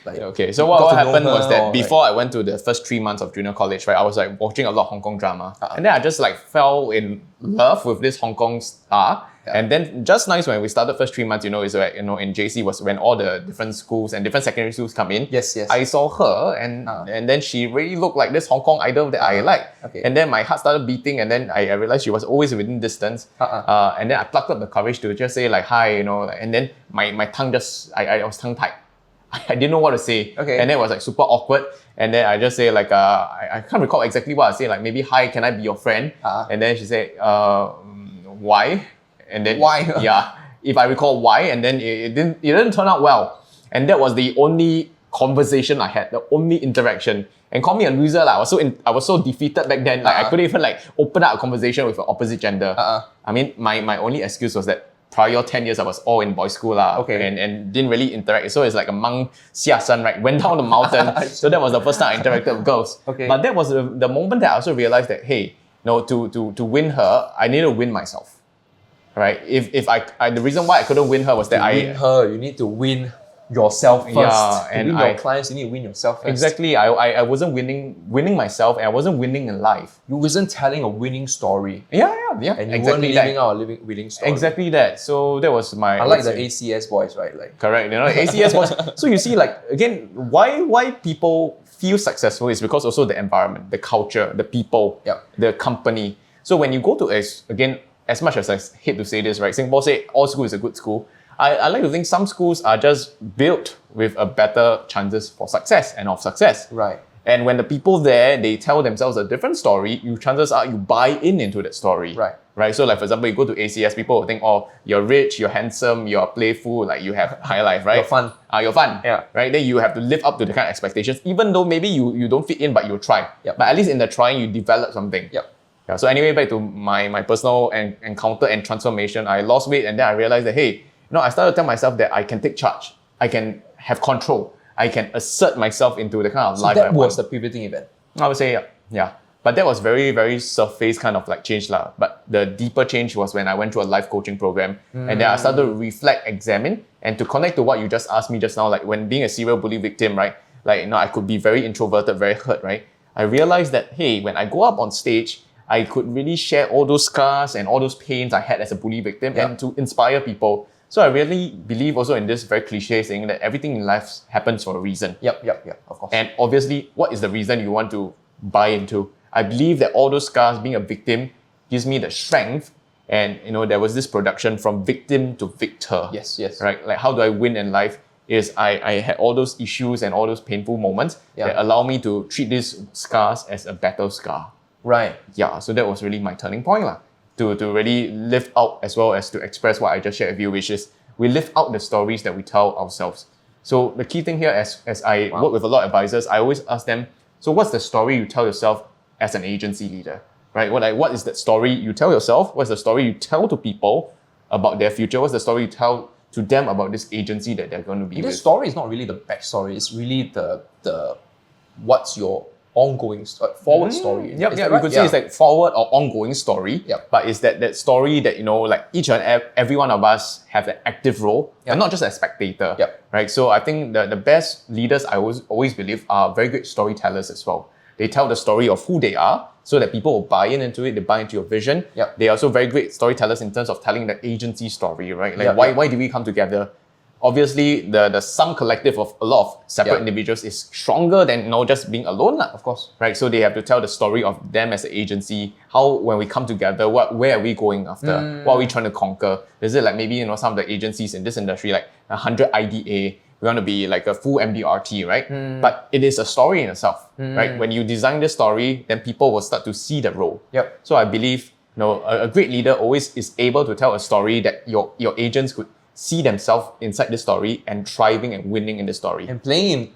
Like, Okay, so you what got to know happened was her that or, before I went to the first 3 months of junior college, right, I was like watching a lot of Hong Kong drama. And then I just like fell in love with this Hong Kong star. Yeah. And then just nice when we started first 3 months, is like, in JC was when all the different schools and different secondary schools come in. Yes. I saw her and then she really looked like this Hong Kong idol that I like. Okay. And then my heart started beating, and then I realized she was always within distance. And then I plucked up the courage to just say like, hi, and then my tongue just, I was tongue tied. I didn't know what to say. Okay. And then it was like super awkward. And then I just say like, I can't recall exactly what I say, like maybe, hi, can I be your friend? And then she said, why? And then, why? Yeah, if I recall why, and then it didn't turn out well. And that was the only conversation I had, the only interaction. And call me a loser. I was so defeated back then. Like I couldn't even like open up a conversation with the opposite gender. I mean, my only excuse was that prior 10 years I was all in boys' school and didn't really interact. So it's like a monk Xiasan, right? Went down the mountain. So that was the first time I interacted with girls. Okay. But that was the moment that I also realized that, hey, to win her, I need to win myself. Right? If I the reason why I couldn't win her was that win her, you need to win yourself first. Yeah, to win your clients, you need to win yourself first. Exactly. I wasn't winning myself, and I wasn't winning in life. You wasn't telling a winning story. Yeah. And you exactly weren't living out a winning story. Exactly that. So that was my. I like the ACS boys, right? Like correct. ACS was. So you see, like again, why people feel successful is because also the environment, the culture, the people, the company. So when you go to as much as I hate to say this, right? Singapore say all school is a good school. I like to think some schools are just built with a better chances for success and of success. Right. And when the people there, they tell themselves a different story, chances are you buy into that story. Right. So like for example, you go to ACS, people will think, oh, you're rich, you're handsome, you're playful, like you have high life, right? You're fun. You're fun. Yeah. Right. Then you have to live up to the kind of expectations, even though maybe you don't fit in, but you try. Yep. But at least in the trying, you develop something. Yep. Yeah, so anyway, back to my personal encounter and transformation. I lost weight, and then I realized that, hey, I started to tell myself that I can take charge. I can have control. I can assert myself into the kind of life I want. That was the pivoting event. I would say, yeah. But that was very, very surface kind of like change. But the deeper change was when I went through a life coaching program. And then I started to reflect, examine, and to connect to what you just asked me just now, like when being a serial bully victim, right? Like, I could be very introverted, very hurt, right? I realized that, hey, when I go up on stage, I could really share all those scars and all those pains I had as a bully victim and to inspire people. So I really believe also in this very cliche saying that everything in life happens for a reason. Yep, of course. And obviously, what is the reason you want to buy into? I believe that all those scars, being a victim, gives me the strength. And there was this production from victim to victor. Yes. Right? Like how do I win in life? Is I had all those issues and all those painful moments that allow me to treat these scars as a battle scar. Right. Yeah, so that was really my turning point to really live out as well as to express what I just shared with you, which is we live out the stories that we tell ourselves. So the key thing here, as I work with a lot of advisors, I always ask them, so what's the story you tell yourself as an agency leader? Right? What is that story you tell yourself? What's the story you tell to people about their future? What's the story you tell to them about this agency that they're going to be with? This story is not really the backstory, it's really the what's your ongoing forward story. You could say it's like forward or ongoing story. Yep. But it's that story that like each and every one of us have an active role, and not just a spectator. Right. So I think the best leaders I always believe are very good storytellers as well. They tell the story of who they are so that people will buy into it, they buy into your vision. They are also very great storytellers in terms of telling the agency story, right? Like why did we come together? Obviously, the sum collective of a lot of separate individuals is stronger than just being alone, of course. Right? So they have to tell the story of them as an agency. How when we come together, where are we going after? What are we trying to conquer? Is it like maybe some of the agencies in this industry, like 100 IDA, we want to be like a full MDRT, right? But it is a story in itself, right? When you design the story, then people will start to see the role. So I believe a great leader always is able to tell a story that your agents could see themselves inside the story and thriving and winning in the story. And playing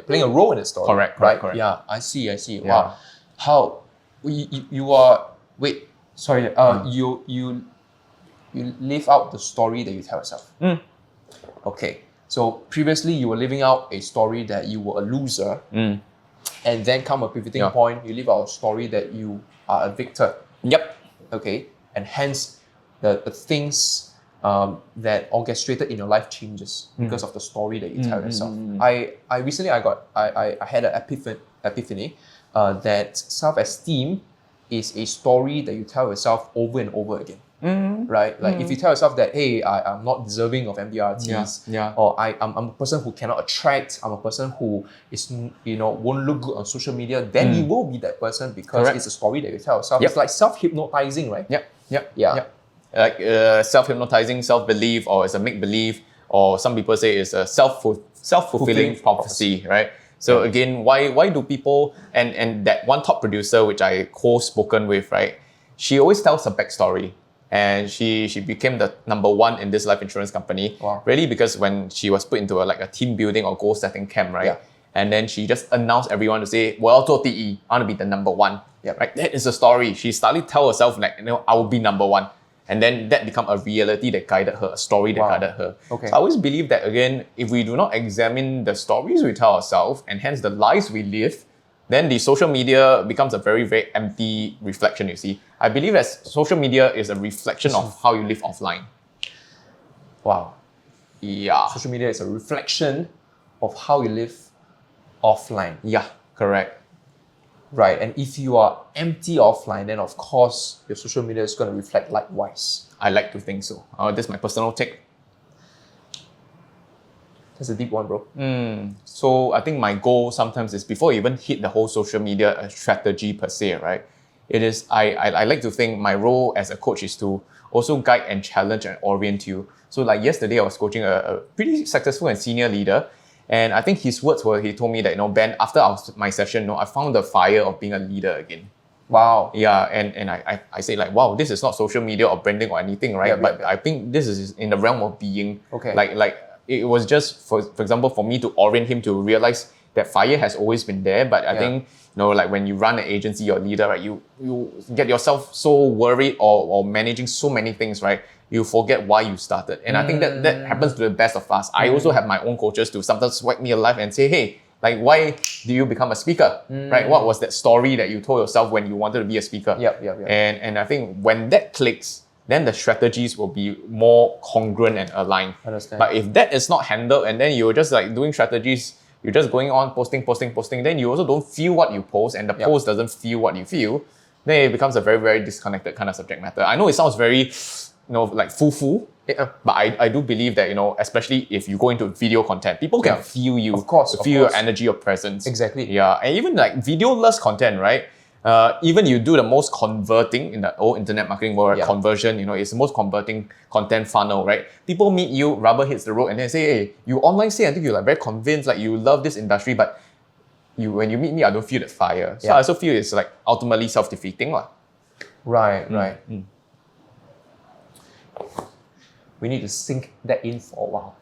playing a role in the story. Correct. Yeah, I see. Wow. How you are, wait, sorry, you you live out the story that you tell yourself. Okay, so previously you were living out a story that you were a loser, and then come a pivoting point, you live out a story that you are a victor. Yep. Okay, and hence the things that orchestrated in your life changes because of the story that you tell yourself. I recently I had an epiphany that self-esteem is a story that you tell yourself over and over again. Right? Like if you tell yourself that, hey, I'm not deserving of MDRTs, or I'm a person who cannot attract, I'm a person who is, won't look good on social media, then you will be that person because it's a story that you tell yourself. It's like self-hypnotizing, right? Yeah. Like self-hypnotizing, self-belief, or it's a make-believe, or some people say it's a self-fulfilling prophecy, right? So again, why do people, and that one top producer which I co-spoken with, right? She always tells a backstory. And she became the number one in this life insurance company. Wow. Really, because when she was put into a team building or goal setting camp, right? And then she just announced everyone to say, well, I want to be the number one. Right? That is the story. She started to tell herself, I will be number one. And then that became a reality that guided her, a story that guided her. Okay. So I always believe that, again, if we do not examine the stories we tell ourselves and hence the lives we live, then the social media becomes a very, very empty reflection, you see. I believe that social media is a reflection of how you live offline. Wow. Yeah. Social media is a reflection of how you live offline. Yeah, correct. Right, and if you are empty offline, then of course your social media is going to reflect likewise. I like to think so. That's my personal take. That's a deep one, bro. So I think my goal sometimes is, before you even hit the whole social media strategy per se, right? It is, I like to think my role as a coach is to also guide and challenge and orient you. So like yesterday I was coaching a pretty successful and senior leader, and I think his words were, he told me that, Ben, after my session, I found the fire of being a leader again. Wow. Yeah, and I say wow, this is not social media or branding or anything, right? But I think this is in the realm of being. Okay. Like it was just, for example, for me to orient him to realize that fire has always been there. But I think, like when you run an agency or leader, right, you get yourself so worried or managing so many things, right? You forget why you started. And I think that happens to the best of us. I also have my own coaches to sometimes whack me alive and say, hey, why do you become a speaker, right? What was that story that you told yourself when you wanted to be a speaker? And I think when that clicks, then the strategies will be more congruent and aligned. Understand. But if that is not handled, and then you're just doing strategies, you're just going on posting, then you also don't feel what you post, and the post doesn't feel what you feel, then it becomes a very, very disconnected kind of subject matter. I know it sounds very, foo-foo, but I do believe that, especially if you go into video content, people can feel you, feel your energy, your presence. Exactly. Yeah, and even video-less content, right? Even you do the most converting in the old internet marketing world, conversion, it's the most converting content funnel, right? People meet you, rubber hits the road, and then say, hey, you online say, I think you're very convinced, you love this industry, but when you meet me, I don't feel that fire. So I also feel it's ultimately self-defeating. Right. We need to sink that in for a while.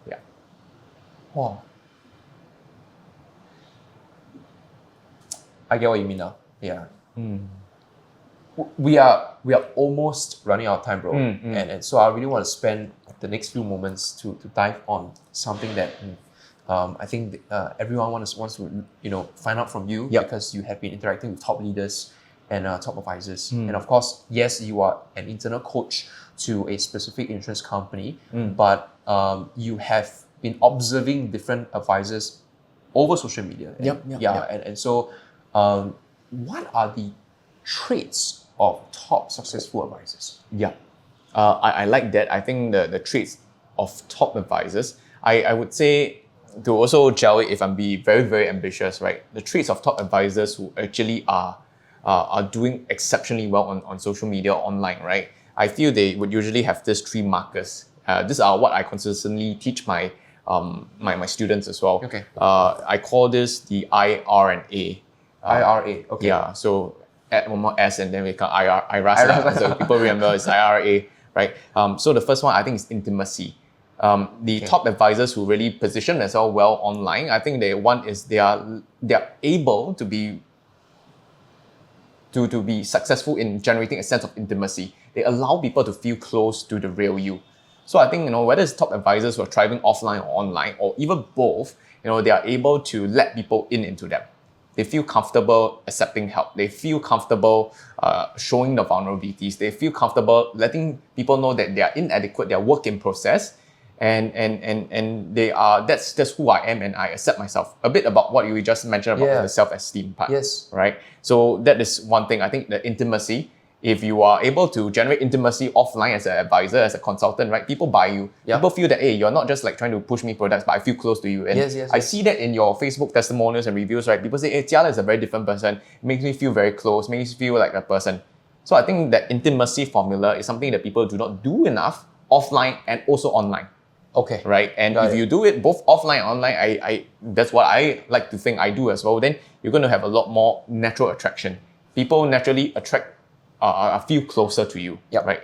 Yeah. Wow. I get what you mean now. Yeah. We are almost running out of time, bro. And so I really want to spend the next few moments to dive on something that I think everyone wants to find out from you, because you have been interacting with top leaders and top advisors. And of course, yes, you are an internal coach to a specific insurance company, but you have been observing different advisors over social media. And so what are the traits of top successful advisors? I like that. I think the traits of top advisors, I would say, to also Jiale, if I'm being very, very ambitious, right? The traits of top advisors who actually are doing exceptionally well on social media, online, right? I feel they would usually have these 3 markers. These are what I consistently teach my students as well. Okay. I call this the IR and A. IRA, okay. Yeah, so add one more S and then we can IRAS. So people remember it's IRA, right? So the first one I think is intimacy. The top advisors who really position themselves well online, I think one is they are able to be to be successful in generating a sense of intimacy. They allow people to feel close to the real you. So I think, whether it's top advisors who are thriving offline or online, or even both, they are able to let people into them. They feel comfortable accepting help. They feel comfortable showing the vulnerabilities. They feel comfortable letting people know that they are inadequate, they are work in process, and they are that's who I am, and I accept myself. A bit about what you just mentioned about the self-esteem part. Yes. Right? So that is one thing. I think the intimacy, if you are able to generate intimacy offline as an advisor, as a consultant, right? People buy you. People feel that, hey, you're not just like trying to push me products, but I feel close to you. And I see that in your Facebook testimonials and reviews, right? People say, hey, Jiale is a very different person. It makes me feel very close, makes me feel like a person. So I think that intimacy formula is something that people do not do enough offline and also online. Okay. Right? And if you do it both offline and online, I that's what I like to think I do as well, then you're going to have a lot more natural attraction. People naturally feel closer to you, right?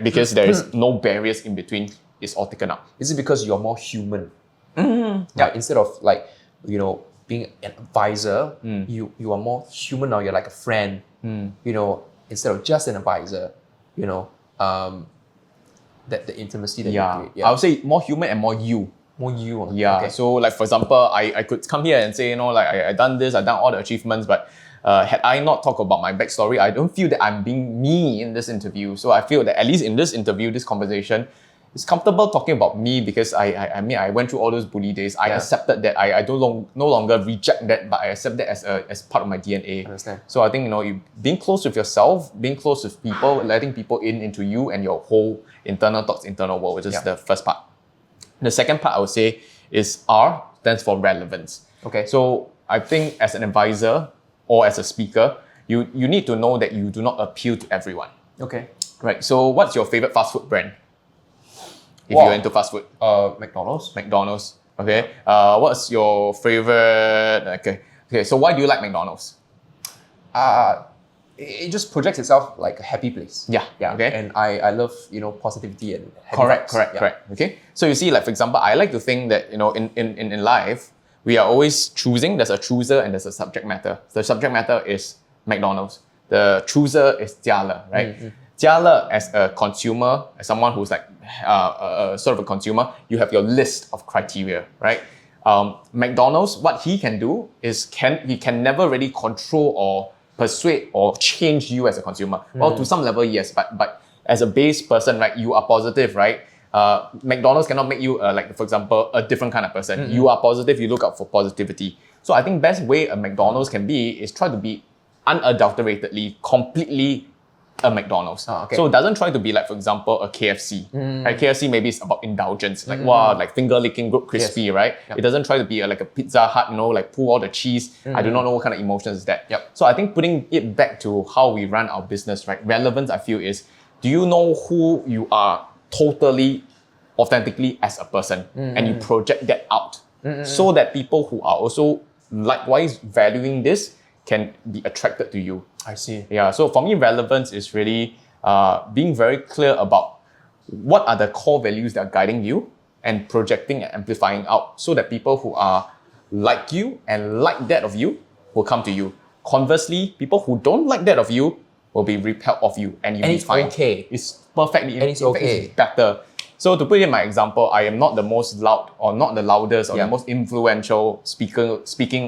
Because there is no barriers in between. It's all taken up. Is it because you're more human? Like, instead of like, being an advisor, you are more human now. You're like a friend. Instead of just an advisor. That the intimacy that you create. I would say more human and more you. More you. Yeah. Okay. So like, for example, I could come here and say, like I done this, I done all the achievements, but had I not talked about my backstory, I don't feel that I'm being me in this interview. So I feel that at least in this interview, this conversation, it's comfortable talking about me, because I went through all those bully days. I accepted that. I no longer reject that, but I accept that as part of my DNA. Understand. So I think, you being close with yourself, being close with people, letting people into you and your whole internal thoughts, internal world, which is the first part. The second part I would say is R, stands for relevance. Okay. So I think as an advisor or as a speaker, you need to know that you do not appeal to everyone. Okay. Right. So what's your favorite fast food brand? If you're into fast food. McDonald's. McDonald's. Okay. What's your favorite? Okay. So why do you like McDonald's? It just projects itself like a happy place. Yeah. Okay. And I love, positivity and happy vibes. Correct. Okay. So you see, like, for example, I like to think that, in life, we are always choosing. There's a chooser and there's a subject matter. The subject matter is McDonald's. The chooser is Jiale, right? Jiale, as a consumer, as someone who's like sort of a consumer, you have your list of criteria, right? McDonald's, what he can do is he can never really control or persuade or change you as a consumer. Well, to some level, yes, but as a base person, right, you are positive, right? McDonald's cannot make you, like, for example, a different kind of person. You are positive, you look out for positivity. So I think best way a McDonald's can be is try to be unadulteratedly, completely a McDonald's. So it doesn't try to be like, for example, a KFC. Right? KFC maybe it's about indulgence, like like finger licking, good crispy, right? It doesn't try to be like a Pizza Hut, like pull all the cheese. I do not know what kind of emotions is that. So I think putting it back to how we run our business, right? Relevance, I feel, is, do you know who you are totally, authentically as a person, and you project that out so that people who are also likewise valuing this can be attracted to you. I see. Yeah, so for me, relevance is really being very clear about what are the core values that are guiding you and projecting and amplifying out so that people who are like you and like that of you will come to you. Conversely, people who don't like that of you will be repelled of you, and you'll be fine. Okay. It's perfectly, and it's okay. It's better. So to put in my example, I am not the most loud or not the loudest or the most influential speaker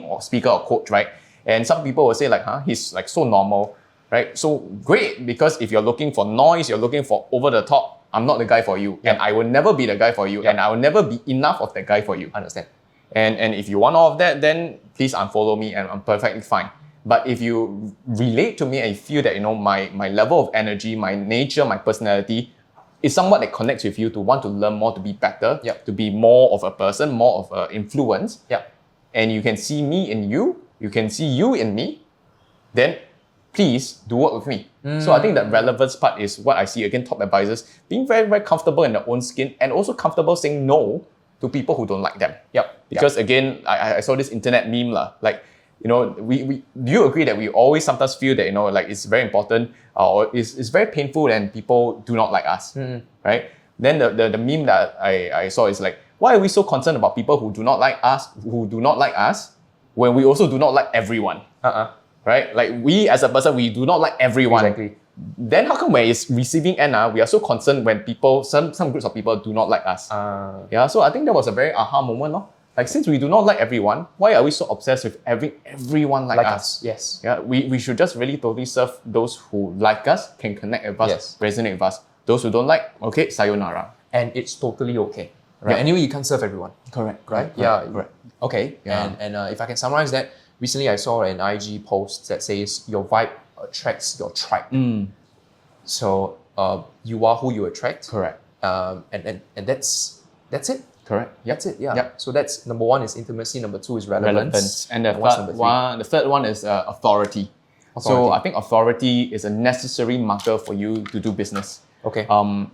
or coach, right? And some people will say like, he's like so normal, right? So great, because if you're looking for noise, you're looking for over the top, I'm not the guy for you. And I will never be the guy for you. And I will never be enough of the guy for you. Understand. And if you want all of that, then please unfollow me and I'm perfectly fine. But if you relate to me and you feel that, my level of energy, my nature, my personality is somewhat that connects with you to want to learn more, to be better, to be more of a person, more of an influence. And you can see me in you, you can see you in me, then please do work with me. So I think that relevance part is what I see, again, top advisors being very, very comfortable in their own skin and also comfortable saying no to people who don't like them. Because again, I saw this internet meme like, we do you agree that we always sometimes feel that, like it's very important or it's very painful when people do not like us, right? Then the meme that I saw is like, why are we so concerned about people who do not like us when we also do not like everyone? right? Like we as a person, we do not like everyone. Exactly. Then how come when it's receiving end, we are so concerned when people, some groups of people do not like us? Yeah, so I think that was a very aha moment. No? Like since we do not like everyone, why are we so obsessed with everyone like us? Yes. Yeah, we should just really totally serve those who like us, can connect with us, Yes. resonate with us. Those who don't like, okay, sayonara. And it's totally okay. Right. Yeah. Anyway, you can't serve everyone. Correct. Right? Correct. Okay. Yeah. And if I can summarize that, recently I saw an IG post that says your vibe attracts your tribe. So you are who you attract. Correct. And that's it. Correct. Yep. That's it. Yeah. Yep. So that's number one is intimacy. Number two is relevance. And what's number three? the third one is authority. So I think authority is a necessary marker for you to do business. Okay.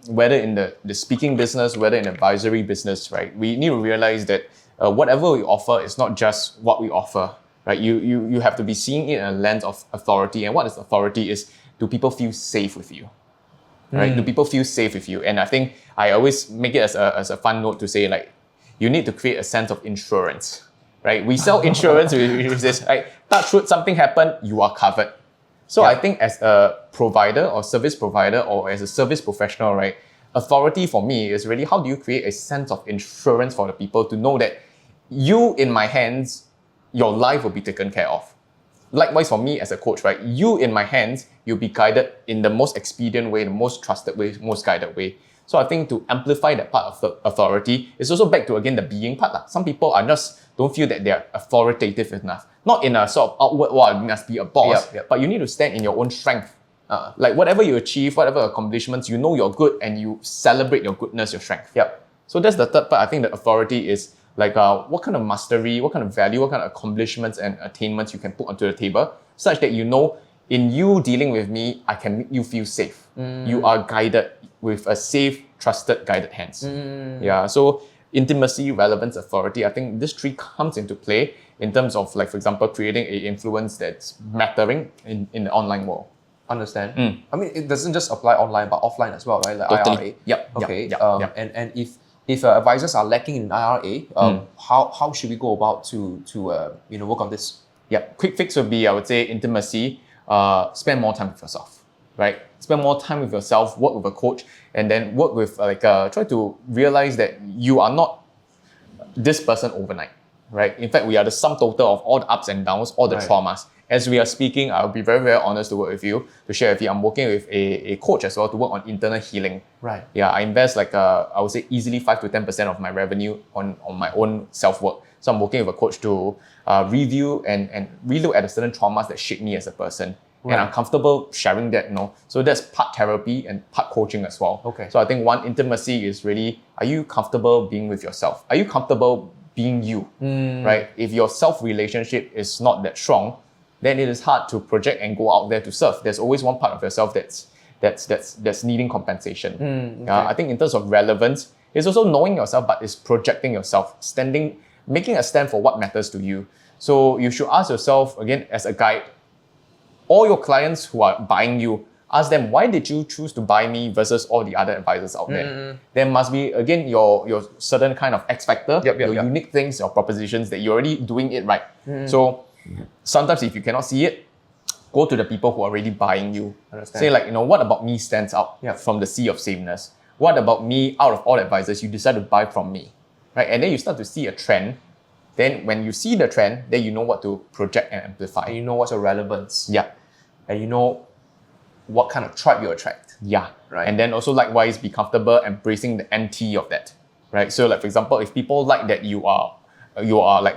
Whether in the speaking business, whether in advisory business, right? We need to realize that whatever we offer is not just what we offer, right? You have to be seeing it in a lens of authority. And what is authority is, do people feel safe with you? Right? Do people feel safe with you? And I think I always make it as a fun note to say, like, you need to create a sense of insurance, right? We sell insurance, which is this, right? Touch wood, something happened, you are covered. So I think as a provider or service provider or as a service professional, right? Authority for me is really, how do you create a sense of insurance for the people to know that you in my hands, your life will be taken care of. Likewise for me as a coach, right? You in my hands, you'll be guided in the most expedient way, the most trusted way, most guided way. So I think to amplify that part of the authority, it's also back to, again, the being part. Some people don't feel that they're authoritative enough. Not in a sort of outward, you must be a boss, but you need to stand in your own strength. Like whatever you achieve, whatever accomplishments, you know you're good and you celebrate your goodness, your strength. So that's the third part. I think the authority is like what kind of mastery, what kind of value, what kind of accomplishments and attainments you can put onto the table, such that you know in you dealing with me, I can make you feel safe. You are guided with a safe, trusted, guided hands. Yeah. So intimacy, relevance, authority, I think this three comes into play in terms of, like, for example, creating an influence that's mattering in the online world. Understand. I mean, it doesn't just apply online, but offline as well, right? Like Totally. IRA. Okay. And if advisors are lacking in IRA, how should we go about to work on this? Quick fix would be, I would say, intimacy. Spend more time with yourself, right? Spend more time with yourself, work with a coach, and then work with try to realize that you are not this person overnight, right? In fact, we are the sum total of all the ups and downs, all the traumas. As we are speaking, I'll be very, very honest to work with you, to share with you. I'm working with a coach as well to work on internal healing. Right. Yeah, I invest I would say easily 5 to 10% of my revenue on my own self-work. So I'm working with a coach to review and relook at the certain traumas that shaped me as a person. Right. And I'm comfortable sharing that, So that's part therapy and part coaching as well. Okay. So I think one, intimacy is really, are you comfortable being with yourself? Are you comfortable being you, right? If your self-relationship is not that strong, then it is hard to project and go out there to serve. There's always one part of yourself that's needing compensation. I think in terms of relevance, it's also knowing yourself, but it's projecting yourself, making a stand for what matters to you. So you should ask yourself, again, as a guide, all your clients who are buying you, ask them, why did you choose to buy me versus all the other advisors out there? There must be, again, your certain kind of X factor, your unique things, your propositions that you're already doing it right. So sometimes if you cannot see it, go to the people who are already buying you. Understand. Say what about me stands out from the sea of sameness? What about me, out of all advisors, you decide to buy from me, right? And then you start to see a trend. Then when you see the trend, then you know what to project and amplify. And you know what's your relevance. Yeah. And you know what kind of tribe you attract. Yeah. Right. And then also likewise be comfortable embracing the anti of that. Right. So for example, if people like that you are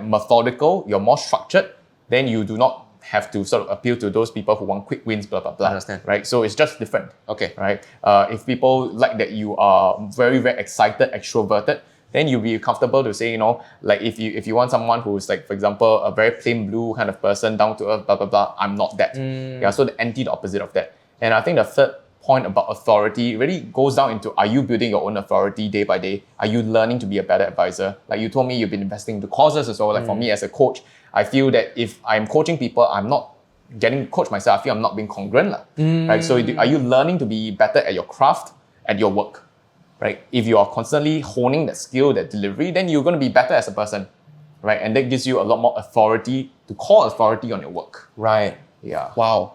methodical, you're more structured, then you do not have to sort of appeal to those people who want quick wins, blah, blah, blah. Understand. Right? So it's just different. Okay. Right? If people like that you are very, very excited, extroverted, then you'll be comfortable to say, if you want someone who's for example, a very plain blue kind of person, down to earth, blah, blah, blah, I'm not that. Yeah, so the opposite of that. And I think the third point about authority really goes down into, are you building your own authority day by day? Are you learning to be a better advisor? Like you told me, you've been investing into courses as well. For me as a coach, I feel that if I'm coaching people, I'm not getting coached myself. I feel I'm not being congruent. Right? So are you learning to be better at your craft, at your work? Right? If you are constantly honing that skill, that delivery, then you're going to be better as a person. Right? And that gives you a lot more authority to call authority on your work. Right. Yeah. Wow.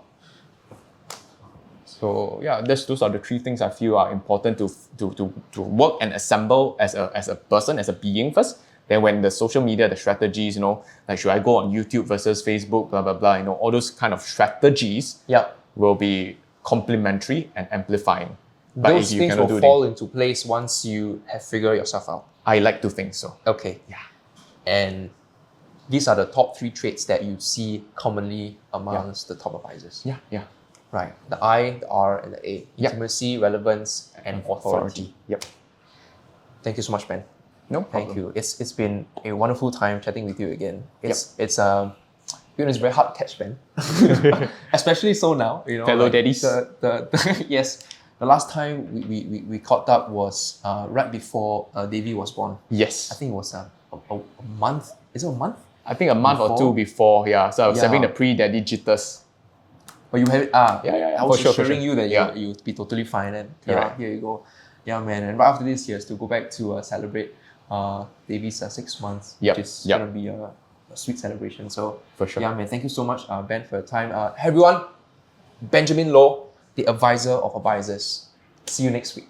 So yeah, those are the three things I feel are important to work and assemble as a person, as a being first. Then when the social media, the strategies, like should I go on YouTube versus Facebook, blah blah blah, all those kind of strategies Yeah. will be complementary and amplifying. But Those if you things cannot will do fall into place once you have figured yourself out. I like to think so. Okay. Yeah. And these are the top 3 traits that you see commonly amongst the top advisors. Yeah, yeah. Right. The I, the R, and the A. Yeah. Intimacy, relevance, and authority. Yep. Thank you so much, Ben. No problem. Thank you. It's been a wonderful time chatting with you again. It's it's very hard to catch Ben, especially so now. Fellow daddies. Yes, the last time we caught up was right before Davy was born. Yes. I think it was a month. Is it a month? I think a month or two before, yeah. So I was having the pre-daddy jitters. Oh, you have it? Yeah. I was For sure, assuring you that Yeah. you'd be totally fine. And Correct. here you go. Yeah, man. And right after this, he has to go back to celebrate Davy's 6 months, Yep, which is yep. going to be a sweet celebration. So, For sure. yeah, man. Thank you so much, Ben, for your time. Everyone, Benjamin Loh, the advisor of advisors. See you next week.